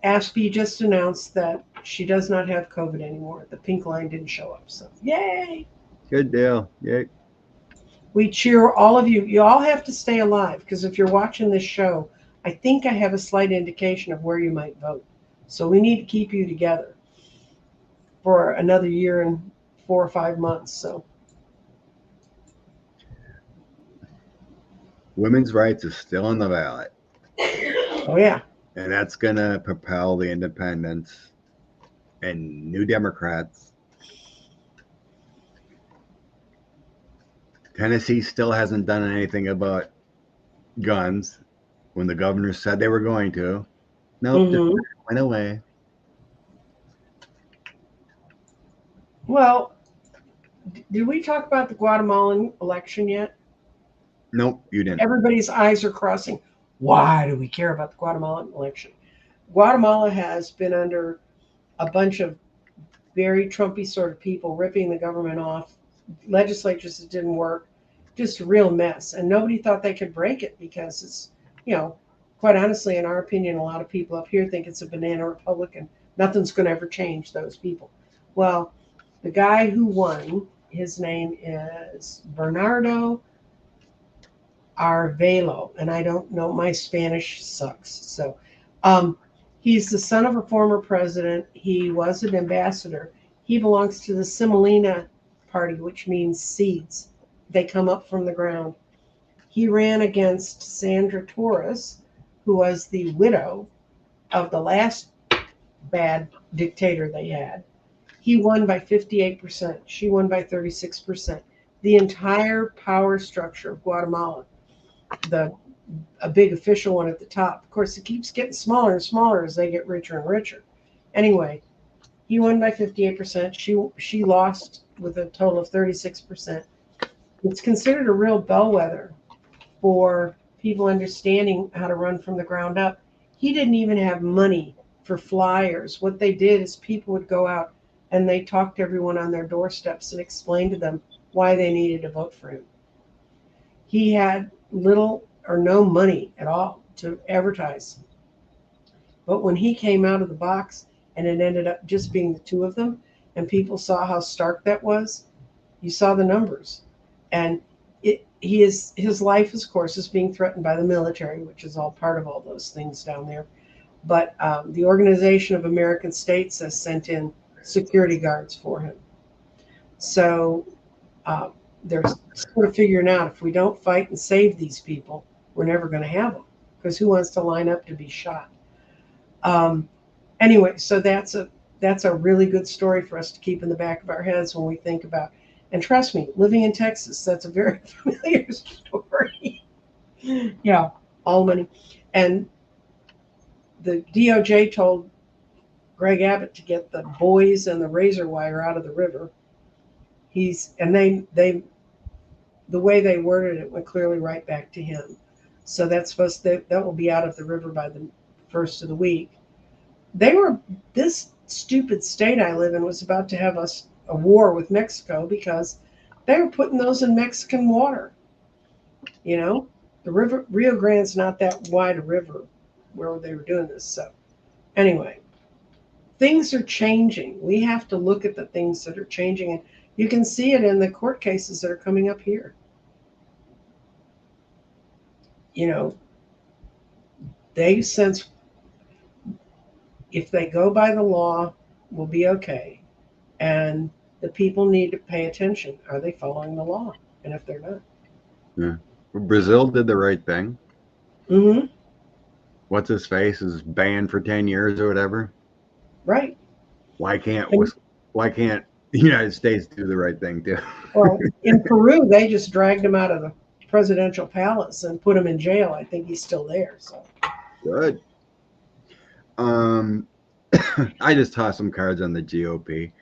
Ashby just announced that she does not have COVID anymore. The pink line didn't show up. So, yay! Good deal. Yeah. We cheer all of you. You all have to stay alive because if you're watching this show, I think I have a slight indication of where you might vote. So we need to keep you together for another year and 4 or 5 months. So, Women's rights is still on the ballot, oh, yeah. and that's going to propel the independents and new Democrats. Tennessee still hasn't done anything about guns when the governor said they were going to. Nope, just Hmm. went away. Well, did we talk about the Guatemalan election yet? Nope, you didn't. Everybody's eyes are crossing. Why do we care about the Guatemalan election? Guatemala has been under a bunch of very Trumpy sort of people ripping the government off, legislatures that didn't work, just a real mess. And nobody thought they could break it because it's, you know, quite honestly, in our opinion, a lot of people up here think it's a banana republic and nothing's going to ever change those people. Well, the guy who won, his name is Bernardo Arvelo, and I don't know, my Spanish sucks. So um, he's the son of a former president. He was an ambassador. He belongs to the Semolina party, which means seeds. They come up from the ground. He ran against Sandra Torres, who was the widow of the last bad dictator they had. He won by 58%. She won by 36%. The entire power structure of Guatemala, the a big official one at the top. Of course, it keeps getting smaller and smaller as they get richer and richer. Anyway, he won by 58%. She lost with a total of 36%. It's considered a real bellwether for people understanding how to run from the ground up. He didn't even have money for flyers. What they did is people would go out and they talked to everyone on their doorsteps and explained to them why they needed to vote for him. He had little or no money at all to advertise. But when he came out of the box and it ended up just being the two of them, and people saw how stark that was, you saw the numbers. And his life, of course, is being threatened by the military, which is all part of all those things down there. But the Organization of American States has sent in security guards for him. So uh, they're sort of figuring out if we don't fight and save these people, we're never going to have them because who wants to line up to be shot? Um, anyway, so that's a really good story for us to keep in the back of our heads when we think about. And trust me, living in Texas, that's a very familiar story. Yeah, all money. And the DOJ told Greg Abbott to get the buoys and the razor wire out of the river. He's and they the way they worded it went clearly right back to him. So that's that will be out of the river by the first of the week. They were This stupid state I live in was about to have a war with Mexico because they were putting those in Mexican water. You know, the river Rio Grande's not that wide a river where they were doing this. So anyway, things are changing. We have to look at the things that are changing, and you can see it in the court cases that are coming up here. You know, they sense if they go by the law, we'll be okay. And the people need to pay attention. Are they following the law? And if they're not, Yeah. Brazil did the right thing. mm-hmm, What's his face is banned for 10 years or whatever. right. Why can't And, why can't the United States do the right thing too? well, in Peru, they just dragged him out of the presidential palace and put him in jail. I think he's still there. So Good. Um, I just tossed some cards on the GOP.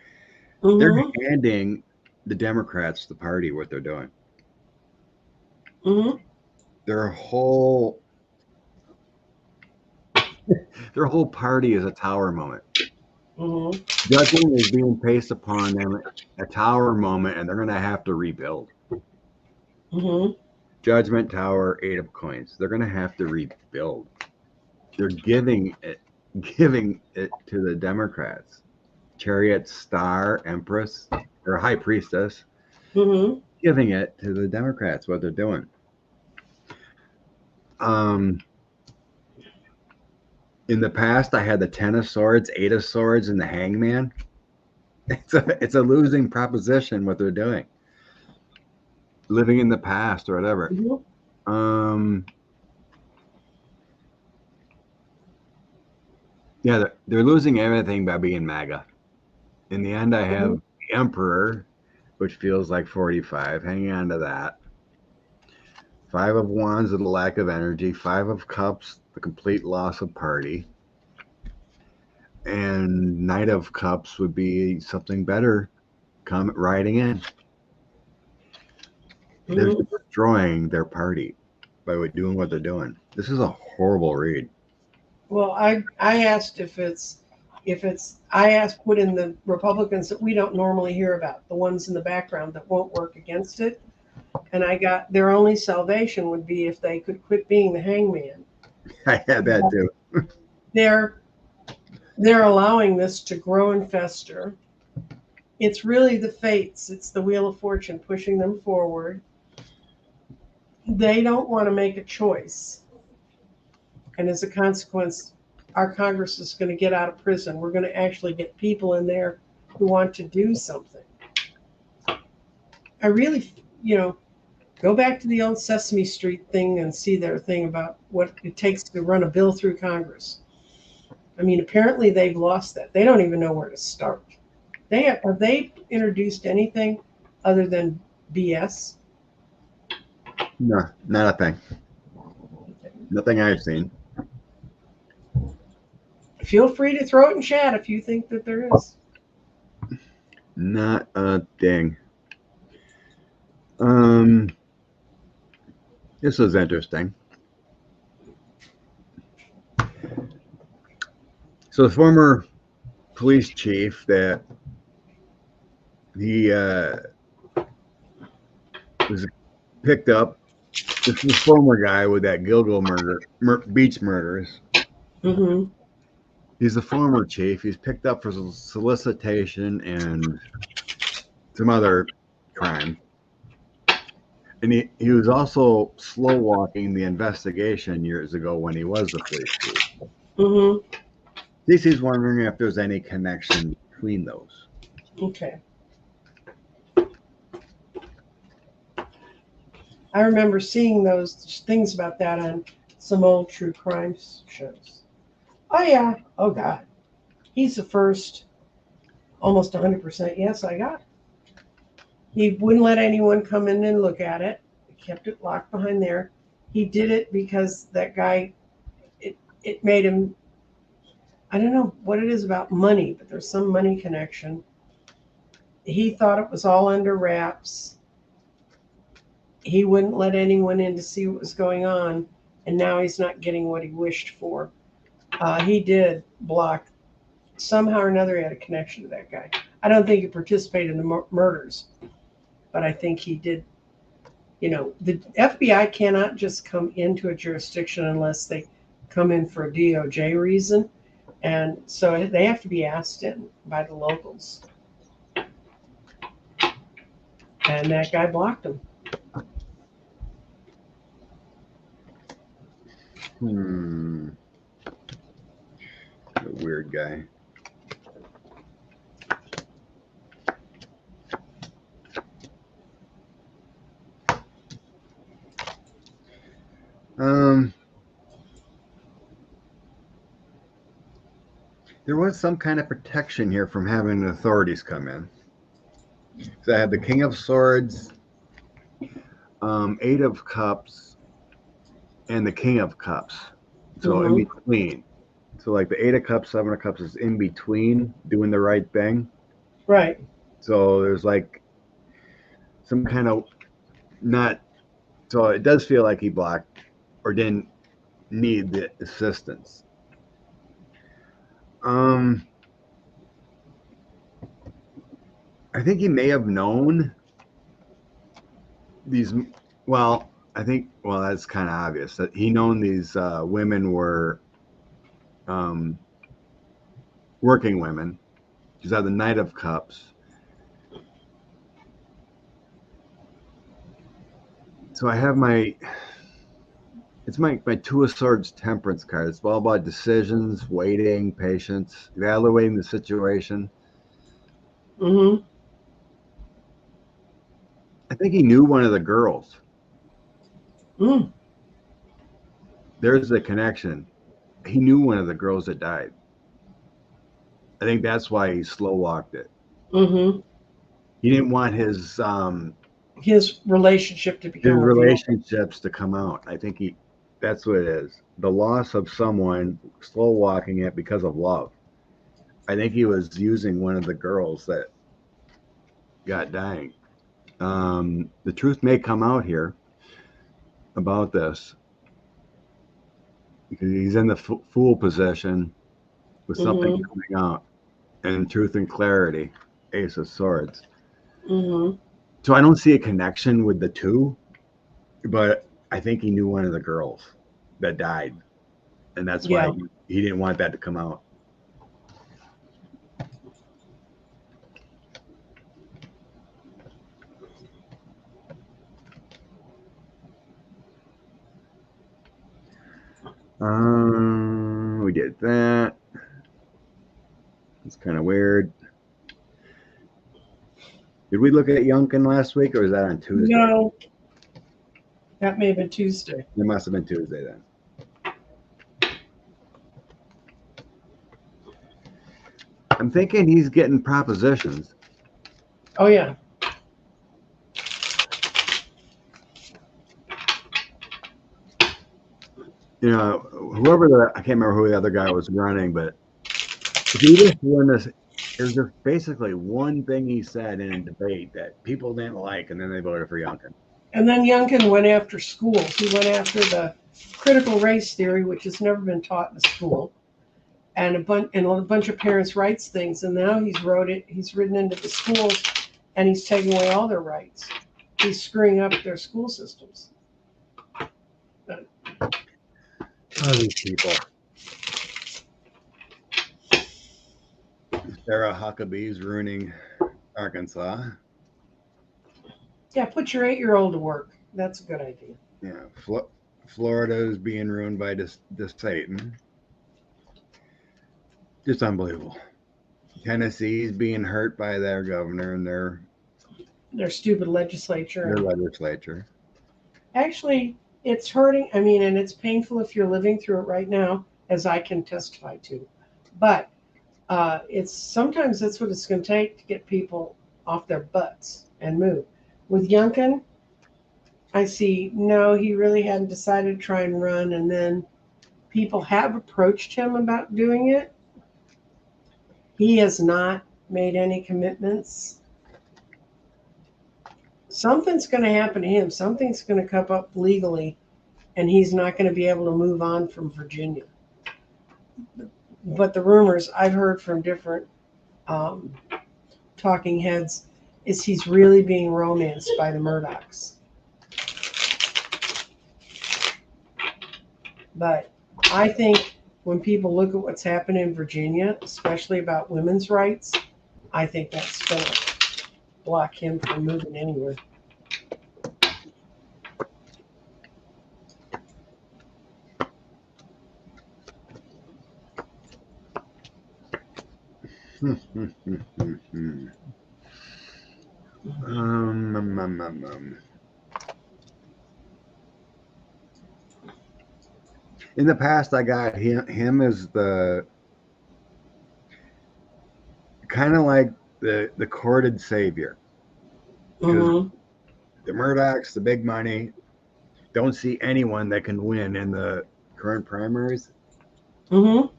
They're hmm handing the Democrats the party what they're doing. hmm Their whole their whole party is a tower moment. hmm Judging is being placed upon them a tower moment, and they're going to have to rebuild. hmm Judgment Tower, 8 of coins. They're going to have to rebuild. They're giving it to the Democrats. Chariot, Star, Empress, or High Priestess, hmm giving it to the Democrats. What they're doing. In the past, I had the 10 of Swords, 8 of Swords, and the Hangman. It's a losing proposition what they're doing. Living in the past or whatever. hmm Yeah, they're losing everything by being MAGA. In the end, I have the Emperor, which feels like 45, hanging on to that. 5 of Wands, the lack of energy. 5 of Cups, the complete loss of party. And Knight of Cups would be something better come riding in. They're hmm destroying their party by doing what they're doing. This is a horrible read. Well, I asked I asked put in the Republicans that we don't normally hear about, the ones in the background that won't work against it. And I got their only salvation would be if they could quit being the hangman. I had that too. They're they're allowing this to grow and fester. It's really the fates, it's the Wheel of Fortune pushing them forward. They don't want to make a choice. And as a consequence, our Congress is going to get out of prison. We're going to actually get people in there who want to do something. I really, go back to the old Sesame Street thing and see their thing about what it takes to run a bill through Congress. I mean, apparently they've lost that. They don't even know where to start. Have they introduced anything other than BS? No, not a thing. Nothing I've seen. Feel free to throw it in chat if you think that there is. Not a thing. This was interesting. So the former police chief that he was picked up. This is the former guy with that Gilgo beach murders. Mm-hmm. He's the former chief. He's picked up for solicitation and some other crime. And he was also slow walking the investigation years ago when he was the police chief. Mm-hmm. DC's wondering if there's any connection between those. Okay. I remember seeing those things about that on some old true crime shows. Oh, yeah. Oh, God. He's the first almost 100% yes I got. He wouldn't let anyone come in and look at it. He kept it locked behind there. He did it because that guy, it made him, I don't know what it is about money, but there's some money connection. He thought it was all under wraps. He wouldn't let anyone in to see what was going on, and now he's not getting what he wished for. He did block, somehow or another, he had a connection to that guy. I don't think he participated in the murders, but I think he did. The FBI cannot just come into a jurisdiction unless they come in for a DOJ reason. And so they have to be asked in by the locals. And that guy blocked him. A weird guy. there was some kind of protection here from having the authorities come in. So I had the King of Swords, Eight of Cups, and the King of Cups. So in between. So like the Eight of Cups, Seven of Cups is in between doing the right thing. Right. So there's like some kind of not. So it does feel like he blocked or didn't need the assistance. I think he may have known these. Well, I think. Well, that's kind of obvious that he known these women were working women. She's had the Knight of Cups. So I have it's my Two of Swords Temperance card. It's all about decisions, waiting, patience, evaluating the situation. Mm-hmm. I think he knew one of the girls. Mm. There's the connection. He knew one of the girls that died. I think that's why he slow walked it. Mm-hmm. He didn't want his relationship to become his revealed. relationships to come out. I think that's what it is. The loss of someone, slow walking it because of love. I think he was using one of the girls that got dying. The truth may come out here about this because he's in the fool position with something coming out, and truth and clarity, Ace of Swords. Mm-hmm. So I don't see a connection with the two, but I think he knew one of the girls that died, and that's why he didn't want that to come out. We did that. It's kind of weird. Did we look at Youngkin last week, or was that on Tuesday? No, that may have been Tuesday. It must have been Tuesday then. I'm thinking he's getting propositions. Oh, yeah. You know, whoever I can't remember who the other guy was running, but if you just win this, there's just basically one thing he said in a debate that people didn't like, and then they voted for Youngkin. And then Youngkin went after schools. He went after the critical race theory, which has never been taught in the school. And a bunch of parents writes things, and now he's written into the schools, and he's taking away all their rights. He's screwing up their school systems. Oh, these people. Sarah Huckabee's ruining Arkansas. Yeah, put your 8-year-old to work. That's a good idea. Yeah, Florida is being ruined by Satan. Just unbelievable. Tennessee's being hurt by their governor and their stupid legislature. Their legislature. Actually, it's hurting. I mean, and it's painful if you're living through it right now, as I can testify to. But it's sometimes that's what it's going to take to get people off their butts and move. With Youngkin, I see, no, he really hadn't decided to try and run, and then people have approached him about doing it. He has not made any commitments. Something's going to happen to him. Something's going to come up legally, and he's not going to be able to move on from Virginia. But the rumors I've heard from different talking heads is he's really being romanced by the Murdochs. But I think when people look at what's happening in Virginia, especially about women's rights, I think that's going to block him from moving anywhere. In the past, I got him as the kind of like the courted savior, because Mm-hmm. the Murdochs, the big money, don't see anyone that can win in the current primaries. Mm-hmm.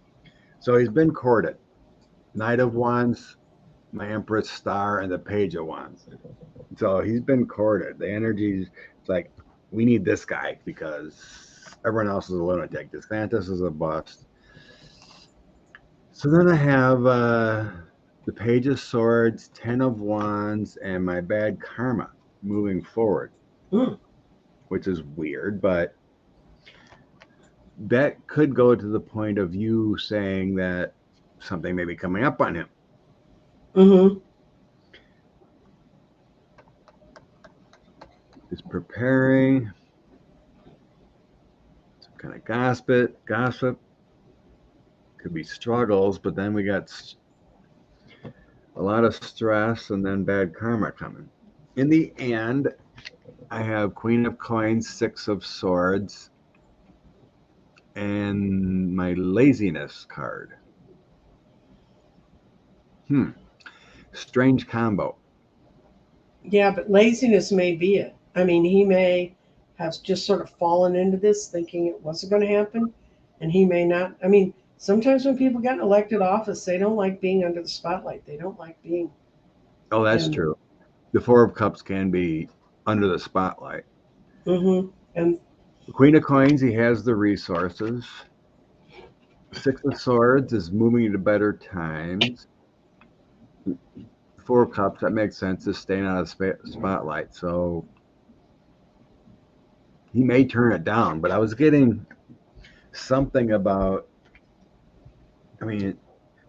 So he's been courted. Knight of Wands, my Empress Star, and the Page of Wands. So he's been courted. The energy's it's like, we need this guy because everyone else is a lunatic. DeSantis is a bust. So then I have the Page of Swords, Ten of Wands, and my bad karma moving forward, Mm. which is weird, but that could go to the point of you saying that something may be coming up on him. Mm-hmm. Is preparing some kind of gossip. Could be struggles, but then we got a lot of stress and then bad karma coming. In the end, I have Queen of Coins, Six of Swords, and my laziness card. Strange combo. Yeah, but laziness may be it. I mean, he may have just sort of fallen into this thinking it wasn't going to happen, and he may not. I mean, sometimes when people get in elected office, they don't like being under the spotlight. They don't like being Oh, that's in. true. The Four of Cups can be under the spotlight. Mm-hmm. And The Queen of Coins, he has the resources. Six of Swords is moving to better times. Four of Cups, that makes sense, is staying out of the spotlight. So he may turn it down, but I was getting something about, I mean,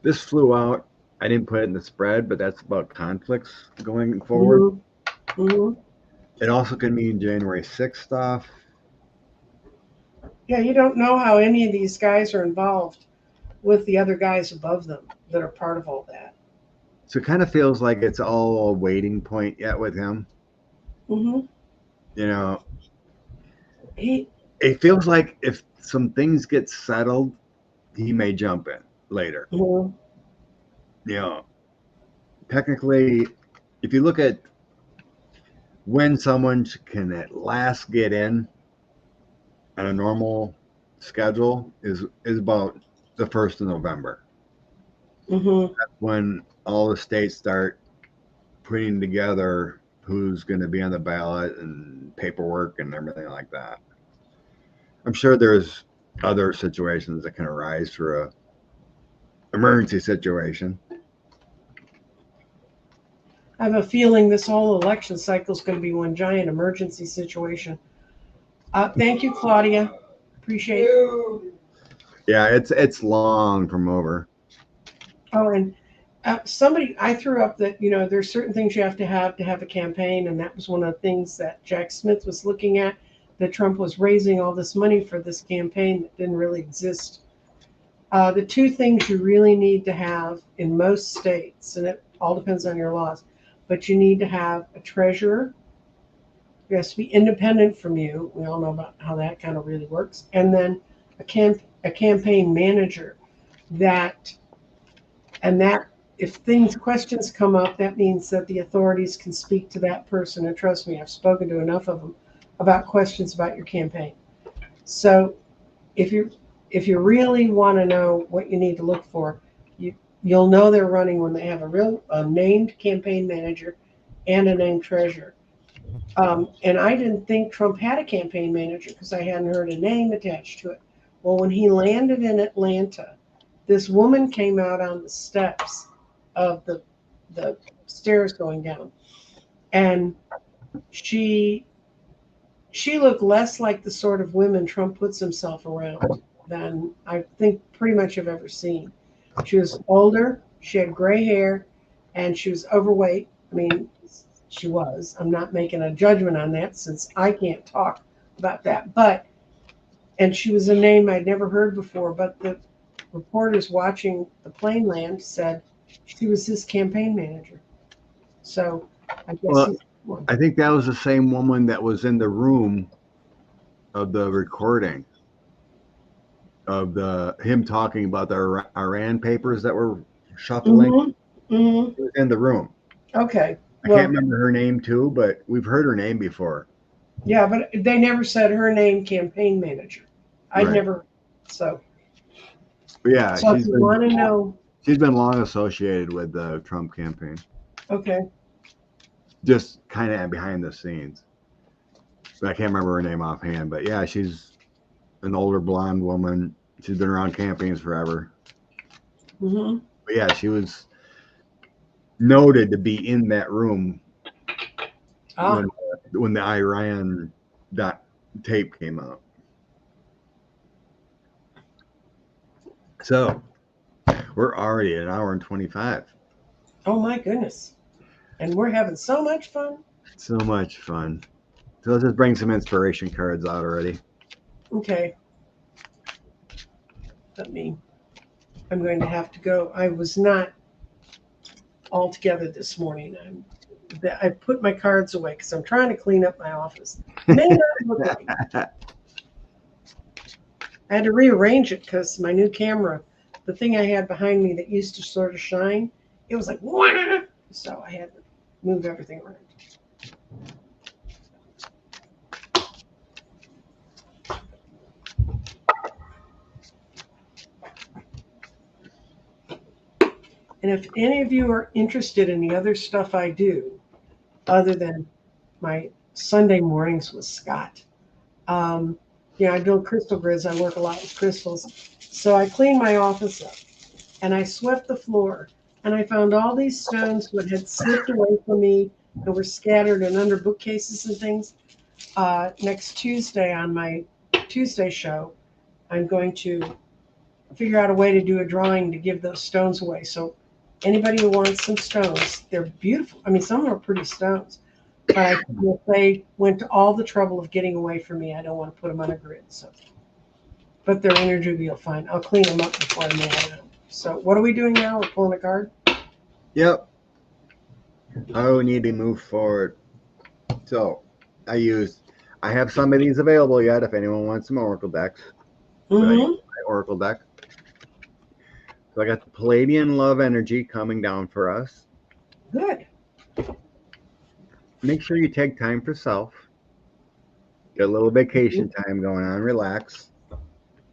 this flew out. I didn't put it in the spread, but that's about conflicts going forward. mm-hmm. Mm-hmm. It also could mean January 6th stuff. Yeah, you don't know how any of these guys are involved with the other guys above them that are part of all that. So it kind of feels like it's all a waiting point yet with him. Mm-hmm. You know, He. it feels like if some things get settled, he may jump in later. Mm-hmm. You know, technically, if you look at when someone can at last get in on a normal schedule is about the 1st of November. Mm-hmm. That's when all the states start putting together who's going to be on the ballot and paperwork and everything like that. I'm sure there's other situations that can arise for a emergency situation. I have a feeling this whole election cycle is going to be one giant emergency situation. Thank you, Claudia. Appreciate it. Yeah, it's long from over. Oh, and somebody, I threw up that, there's certain things you have to have a campaign. And that was one of the things that Jack Smith was looking at, that Trump was raising all this money for this campaign that didn't really exist. The two things you really need to have in most states, and it all depends on your laws, but you need to have a treasurer who has to be independent from you. We all know about how that kind of really works. And then a campaign manager that, and that if questions come up, that means that the authorities can speak to that person. And trust me, I've spoken to enough of them about questions about your campaign. So if you really want to know what you need to look for, you'll know they're running when they have a named campaign manager and a named treasurer. And I didn't think Trump had a campaign manager because I hadn't heard a name attached to it. Well, when he landed in Atlanta, this woman came out on the steps of the stairs going down, and she looked less like the sort of women Trump puts himself around than I think pretty much I've ever seen. She was older, she had gray hair, and she was overweight. I mean, she was. I'm not making a judgment on that since I can't talk about that. And she was a name I'd never heard before, but the reporters watching the plane land said she was his campaign manager. So I guess Well, he's one. I think that was the same woman that was in the room of the recording of him talking about the Iran papers that were shuffling. Mm-hmm. Hmm. She was in the room. Okay. I Well, can't remember her name too, but we've heard her name before. yeah, but they never said her name, campaign manager. I'd Right. never. So, But yeah, so if you want to know, she's been long associated with the Trump campaign, okay. just kind of behind the scenes. But I can't remember her name offhand. But yeah, she's an older blonde woman. She's been around campaigns forever. Hmm. But yeah, she was noted to be in that room Ah, when the Iran tape came out. So we're already at an hour and 25. oh my goodness. And we're having so much fun. So much fun. So let's just bring some inspiration cards out already. Okay. I'm going to have to go. I was not all together this morning. I put my cards away because I'm trying to clean up my office. May not look like it. I had to rearrange it because my new camera, the thing I had behind me that used to sort of shine, it was like, wah! So I had to move everything around. And if any of you are interested in the other stuff I do, other than my Sunday mornings with Scott, I build crystal grids. I work a lot with crystals. So I cleaned my office up and I swept the floor and I found all these stones that had slipped away from me and were scattered and under bookcases and things. Next Tuesday on my Tuesday show, I'm going to figure out a way to do a drawing to give those stones away. So anybody who wants some stones, they're beautiful. I mean, some of them are pretty stones, but if they went to all the trouble of getting away from me, I don't want to put them on a grid. So, but their energy will be fine. I'll clean them up before I mail them. So what are we doing now? We're pulling a card. Yep. Oh, we need to move forward. So I have some of these available yet if anyone wants some Oracle decks. Mm-hmm. My Oracle deck. So I got the Palladian Love Energy coming down for us. Good. Make sure you take time for self. Get a little vacation time going on, relax.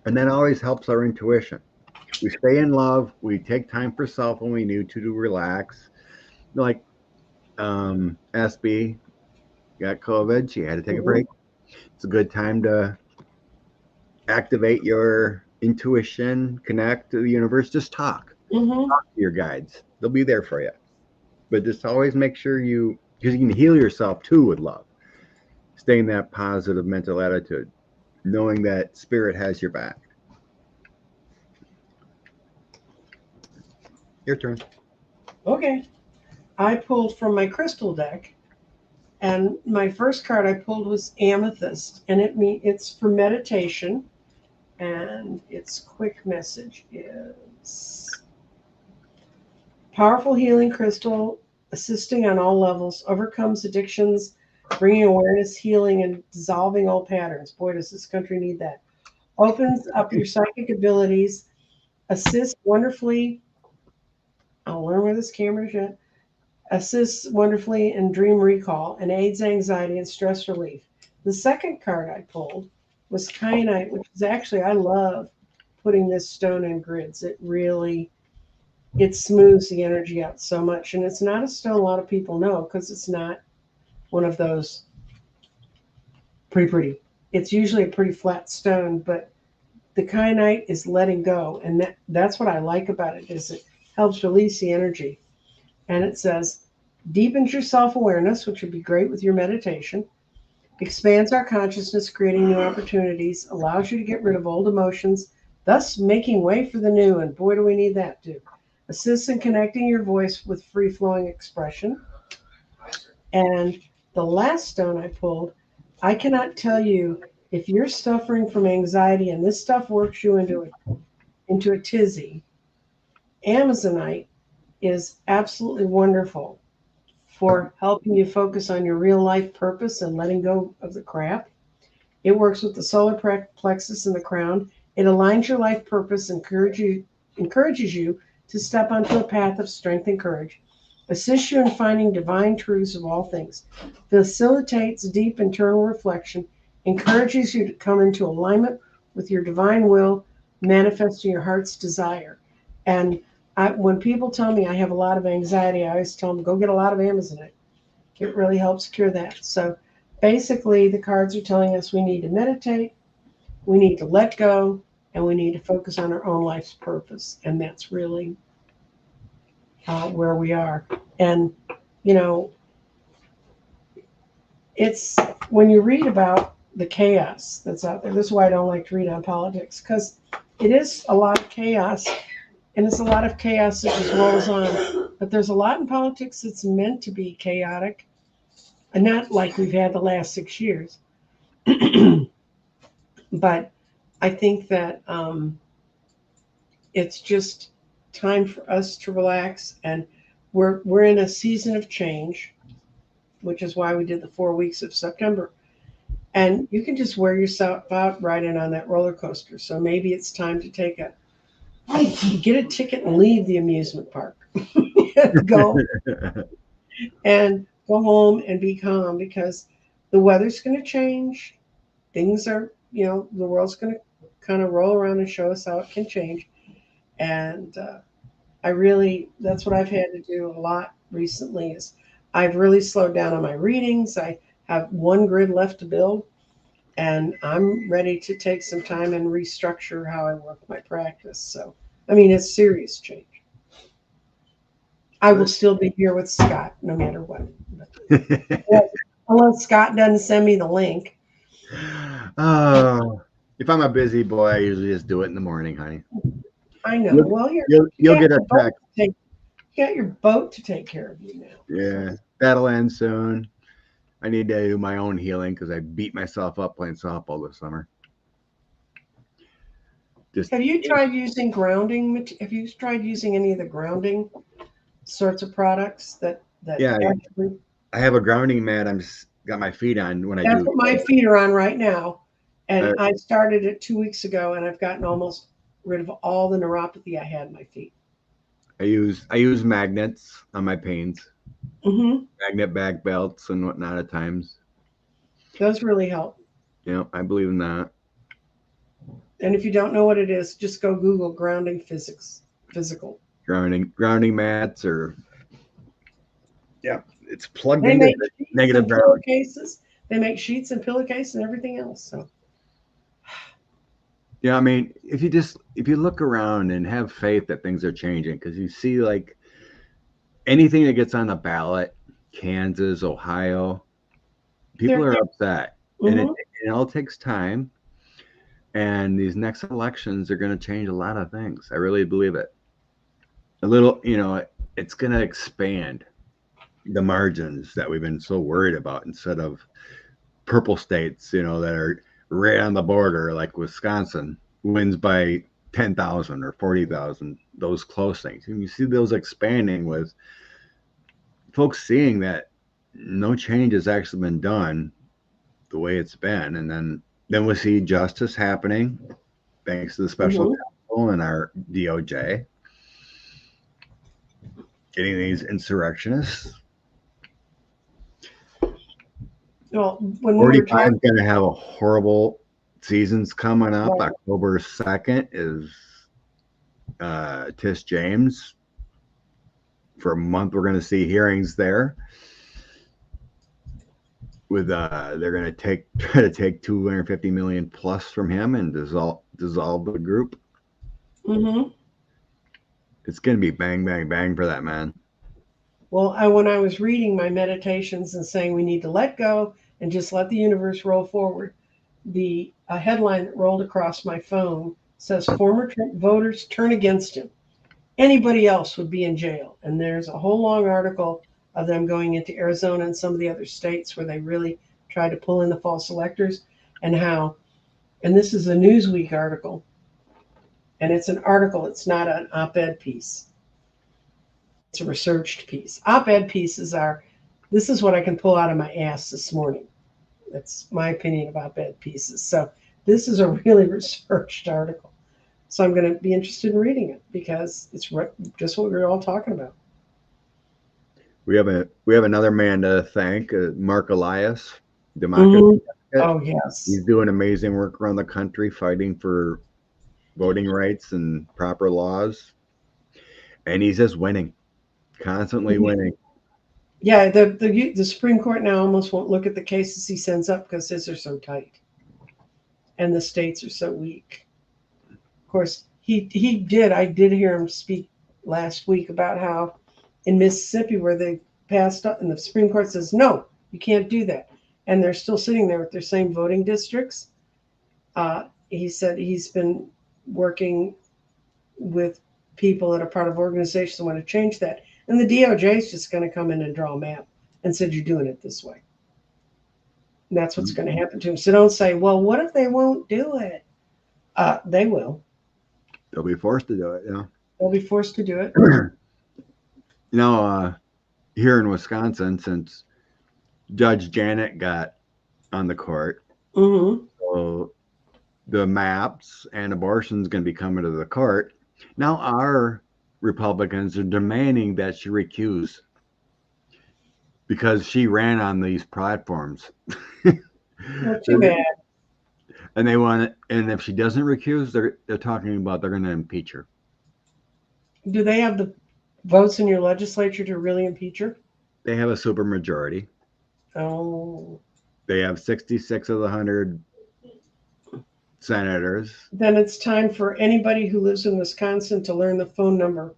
And that always helps our intuition. We stay in love, we take time for self when we need to relax. Like SB got COVID, she had to take a break. It's a good time to activate your intuition, connect to the universe, just talk. Mm-hmm. Talk to your guides. They'll be there for you. But just always make sure because you can heal yourself too with love. Stay in that positive mental attitude, knowing that spirit has your back. Your turn. Okay. I pulled from my crystal deck, and my first card I pulled was Amethyst, and it's for meditation, and its quick message is powerful healing crystal, assisting on all levels, overcomes addictions, bringing awareness, healing, and dissolving old patterns. Boy, does this country need that. Opens up your psychic abilities, assists wonderfully. I'll learn where this camera is at. Assists wonderfully in dream recall and aids anxiety and stress relief. The second card I pulled was kyanite, which is actually, I love putting this stone in grids. It smooths the energy out so much. And it's not a stone a lot of people know because it's not one of those pretty. It's usually a pretty flat stone, but the kyanite is letting go. And that's what I like about it is it helps release the energy. And it says, deepens your self-awareness, which would be great with your meditation, expands our consciousness, creating new opportunities, allows you to get rid of old emotions, thus making way for the new. And boy, do we need that too. Assists in connecting your voice with free-flowing expression. And the last stone I pulled, I cannot tell you if you're suffering from anxiety and this stuff works you into a tizzy. Amazonite is absolutely wonderful for helping you focus on your real life purpose and letting go of the crap. It works with the solar plexus and the crown. It aligns your life purpose, encourages you to step onto a path of strength and courage, assists you in finding divine truths of all things, facilitates deep internal reflection, encourages you to come into alignment with your divine will, manifesting your heart's desire. And when people tell me I have a lot of anxiety, I always tell them, go get a lot of Amazonite. It really helps cure that. So basically, the cards are telling us we need to meditate, we need to let go, and we need to focus on our own life's purpose. And that's really where we are. And, you know, it's when you read about the chaos that's out there, this is why I don't like to read on politics, because it is a lot of chaos, and it's a lot of chaos that just rolls on. But there's a lot in politics that's meant to be chaotic, and not like we've had the last 6 years. But I think that it's just time for us to relax, and we're in a season of change, which is why we did the 4 weeks of September. And you can just wear yourself out riding on that roller coaster. So maybe it's time to get a ticket and leave the amusement park. Go and go home and be calm, because the weather's going to change. Things are, the world's going to kind of roll around and show us how it can change. And that's what I've had to do a lot recently, is I've really slowed down on my readings. I have one grid left to build, and I'm ready to take some time and restructure how I work my practice. So, I mean, it's serious change. I will still be here with Scott no matter what. Unless Scott doesn't send me the link. Oh, if I'm a busy boy, I usually just do it in the morning, honey. I know. You'll get a text. You got your boat to take care of you now. Yeah, that'll end soon. I need to do my own healing because I beat myself up playing softball this summer. Have you tried using grounding? Have you tried using any of the grounding sorts of products that yeah, actually? I have a grounding mat. I'm just got my feet on when I do. That's what my feet are on right now. And I started it 2 weeks ago, and I've gotten almost rid of all the neuropathy I had in my feet. I use magnets on my pains. Mm-hmm. Magnet back belts and whatnot at times. Those really help. Yeah, I believe in that. And if you don't know what it is, just go Google grounding physical. Grounding mats, or it's plugged into the negative ground cases. They make sheets and pillowcases and everything else. So yeah, I mean, if you look around and have faith that things are changing, because you see like anything that gets on the ballot, Kansas, Ohio, people are upset. Mm-hmm. And it all takes time. And these next elections are going to change a lot of things. I really believe it. A little, it's going to expand the margins that we've been so worried about, instead of purple states, that are right on the border, like Wisconsin wins by 10,000 or 40,000, those close things. And you see those expanding with folks seeing that no change has actually been done the way it's been. And then we see justice happening thanks to the special counsel and our DOJ getting these insurrectionists. Well, when 45 is going to have a horrible seasons coming up. Right. October 2nd is Tish James. For a month, we're going to see hearings there. With they're going to try to take 250 million plus from him and dissolve the group. Mm-hmm. It's going to be bang, bang, bang for that man. Well, when I was reading my meditations and saying we need to let go and just let the universe roll forward, the headline that rolled across my phone says, former voters turn against him. Anybody else would be in jail. And there's a whole long article of them going into Arizona and some of the other states where they really tried to pull in the false electors, and this is a Newsweek article, and it's an article, it's not an op-ed piece. It's a researched piece. Op-ed pieces this is what I can pull out of my ass this morning. That's my opinion of op-ed pieces. So this is a really researched article. So I'm going to be interested in reading it because it's just what we were all talking about. We have another man to thank, Mark Elias, Democracy. Mm-hmm. Oh, yes. He's doing amazing work around the country fighting for voting rights and proper laws, and he's just winning, constantly winning. Yeah, the Supreme Court now almost won't look at the cases he sends up because his are so tight, and the states are so weak. Of course, he did. I did hear him speak last week about how in Mississippi, where they passed up, and the Supreme Court says no, you can't do that, and they're still sitting there with their same voting districts. He said he's been working with people that are part of organizations that want to change that. And the DOJ is just going to come in and draw a map and said, you're doing it this way. And that's what's going to happen to them. So don't say, well, what if they won't do it? They will. They'll be forced to do it, yeah. They'll be forced to do it. Here in Wisconsin, since Judge Janet got on the court, Mm-hmm. so the maps and abortion's going to be coming to the court. Now our Republicans are demanding that she recuse because she ran on these platforms. Not too bad. And they want it, and if she doesn't recuse, they're talking about they're going to impeach her. Do they have the votes in your legislature to really impeach her? They have a supermajority. Oh. They have 66 of the 100 senators. Then it's time for anybody who lives in Wisconsin to learn the phone number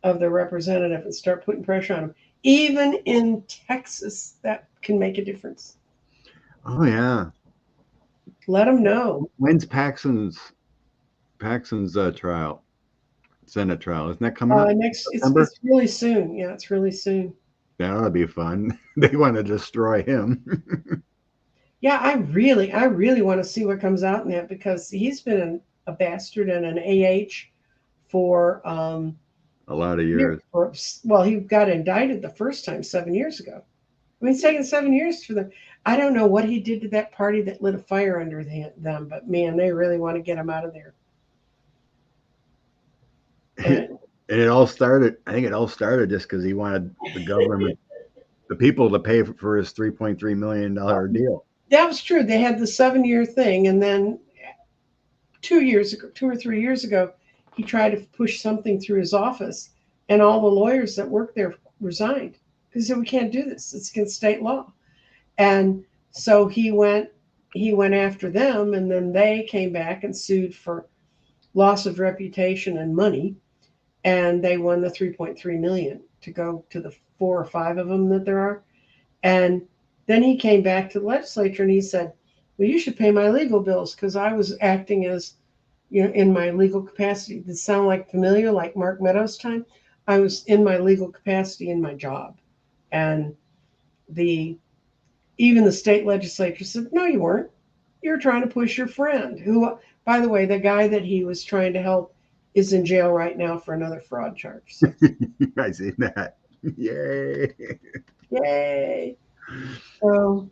of their representative and start putting pressure on them. Even in Texas, that can make a difference. Oh yeah. Let them know. When's Paxson's trial? Senate trial. Isn't that coming up? It's really soon. Yeah, it's really soon. That ought to be fun. They want to destroy him. Yeah, I really want to see what comes out in that because he's been a bastard and an AH for a lot of years. Well, he got indicted the first time 7 years ago. I mean, it's taken 7 years for them. I don't know what he did to that party that lit a fire under them, but man, they really want to get him out of there. And it all started, I think it all started just because he wanted the government, the people to pay for his $3.3 million deal. That was true. They had the 7-year thing. And then 2 or 3 years ago, he tried to push something through his office. And all the lawyers that worked there resigned because they said, we can't do this. It's against state law. And so he went after them. And then they came back and sued for loss of reputation and money. And they won the $3.3 million to go to the 4 or 5 of them that there are. And then he came back to the legislature and he said, well, you should pay my legal bills because I was acting as, in my legal capacity. Does it sound like familiar, like Mark Meadows' time? I was in my legal capacity in my job. And even the state legislature said, no, you weren't. You're trying to push your friend, who, by the way, the guy that he was trying to help is in jail right now for another fraud charge. So. I see that. Yay. Yay. So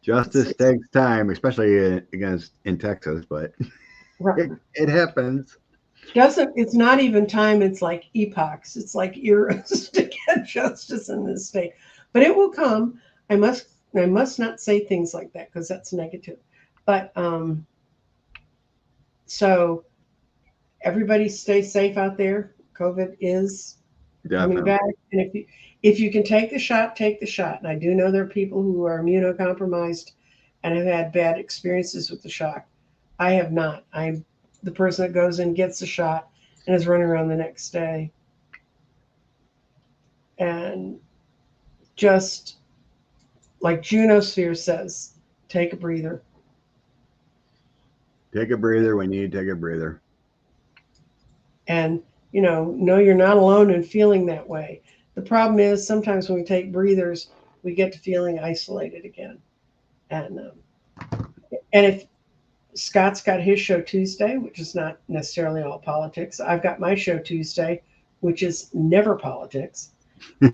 justice takes time, especially in Texas, but right. it happens. It's not even time, it's like epochs. It's like eras to get justice in this state. But it will come. I must not say things like that because that's negative. But so everybody stay safe out there. COVID is coming back. And if you can take the shot, take the shot. And I do know there are people who are immunocompromised and have had bad experiences with the shot. I have not. I'm the person that goes in, gets the shot, and is running around the next day. And just like Junosphere says, take a breather. Take a breather when you need to take a breather. And, know you're not alone in feeling that way. The problem is sometimes when we take breathers, we get to feeling isolated again. And if Scott's got his show Tuesday, which is not necessarily all politics. I've got my show Tuesday, which is never politics.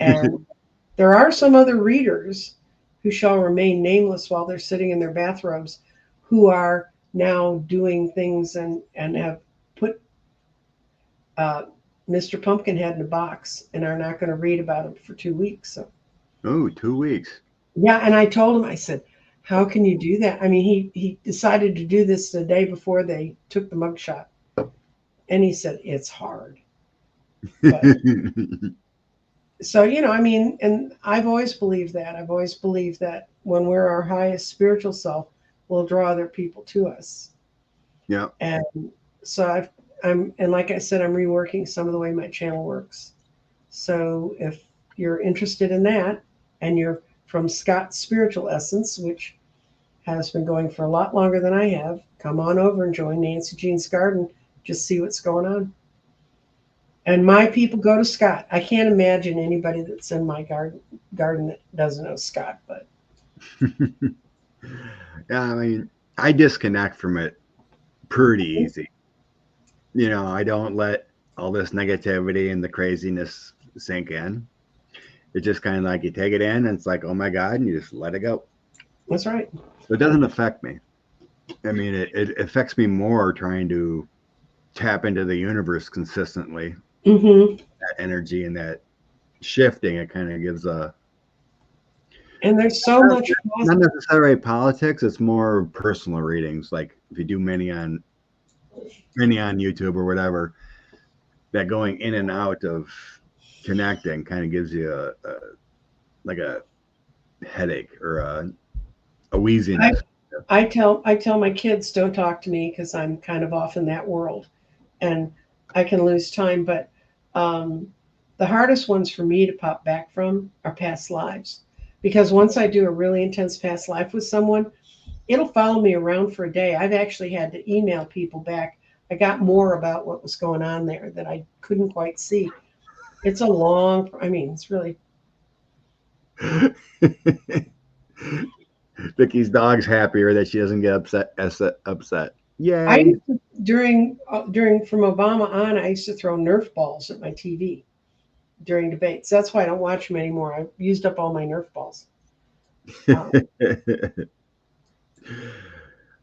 And there are some other readers who shall remain nameless while they're sitting in their bathrobes who are now doing things and have put uh, Mr. Pumpkinhead in a box and are not going to read about him for 2 weeks. So Oh, 2 weeks. yeah, and I told him, I said, "How can you do that?" I mean, he decided to do this the day before they took the mugshot, and he said it's hard. But so I mean, and I've always believed that. I've always believed that when we're our highest spiritual self, we'll draw other people to us. Yeah. And so I'm and like I said, I'm reworking some of the way my channel works. So if you're interested in that, and you're from Scott's Spiritual Essence, which has been going for a lot longer than I have, come on over and join Nancy Jean's Garden. Just see what's going on. And my people go to Scott. I can't imagine anybody that's in my garden that doesn't know Scott. But Yeah, I mean, I disconnect from it pretty easy. I don't let all this negativity and the craziness sink in. It's just kind of like you take it in and it's like, oh my God, and you just let it go. that's right. It doesn't affect me. I mean, it affects me more trying to tap into the universe consistently. Mm-hmm. That energy and that shifting, it kind of gives a And there's so much not necessarily politics. It's more personal readings. Like if you do many on YouTube or whatever, that going in and out of connecting kind of gives you like a headache or a wheeziness. I tell my kids, don't talk to me because I'm kind of off in that world, and I can lose time. But um, the hardest ones for me to pop back from are past lives, because once I do a really intense past life with someone, it'll follow me around for a day. I've actually had to email people back. I got more about what was going on there that I couldn't quite see. It's a long, I mean, it's really. Vicky's dog's happier that she doesn't get upset. I Yay. used to, during from Obama on, I used to throw Nerf balls at my TV during debates. That's why I don't watch them anymore. I've used up all my Nerf balls. Um,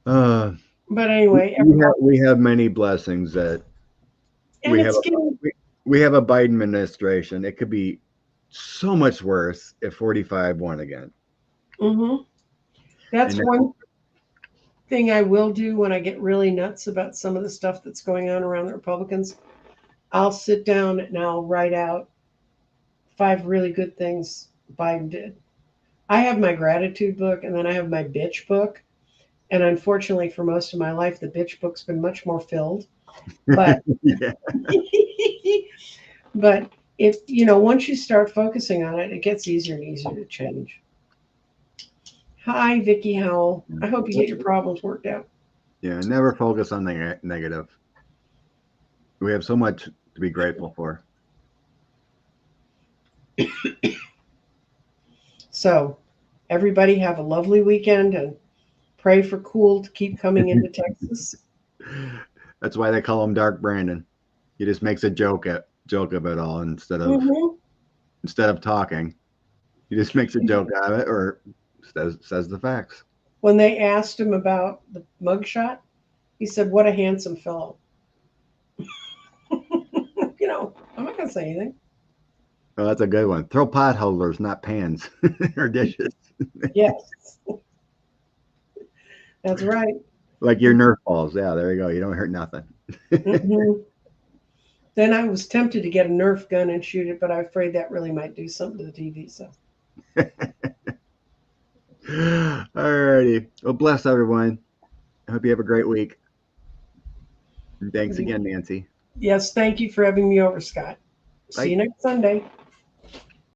uh, but anyway, we have many blessings that and we have it's getting. we have a Biden administration. It could be so much worse if 45 won again. Mm-hmm. That's And one thing I will do when I get really nuts about some of the stuff that's going on around the Republicans. I'll sit down and I'll write out 5 really good things Biden did. I have my gratitude book and then I have my bitch book. And unfortunately, for most of my life, the bitch book's been much more filled. But yeah. but if once you start focusing on it, it gets easier and easier to change. Hi, Vicky Howell. I hope you get your problems worked out. Yeah, never focus on the negative. We have so much to be grateful for. So, everybody have a lovely weekend and pray for cool to keep coming into Texas. That's why they call him Dark Brandon. He just makes a joke of it all instead of talking. He just makes a joke out of it or says the facts. When they asked him about the mugshot, he said, "What a handsome fellow." I'm not going to say anything. Oh, that's a good one. Throw pot holders, not pans or dishes. Yes, that's right. Like your Nerf balls. Yeah, there you go. You don't hurt nothing. Mm-hmm. Then I was tempted to get a Nerf gun and shoot it, but I'm afraid that really might do something to the TV. So, Alrighty. Well, bless everyone. I hope you have a great week. And thanks again, Nancy. yes, thank you for having me over, Scott. Bye. See you next Sunday.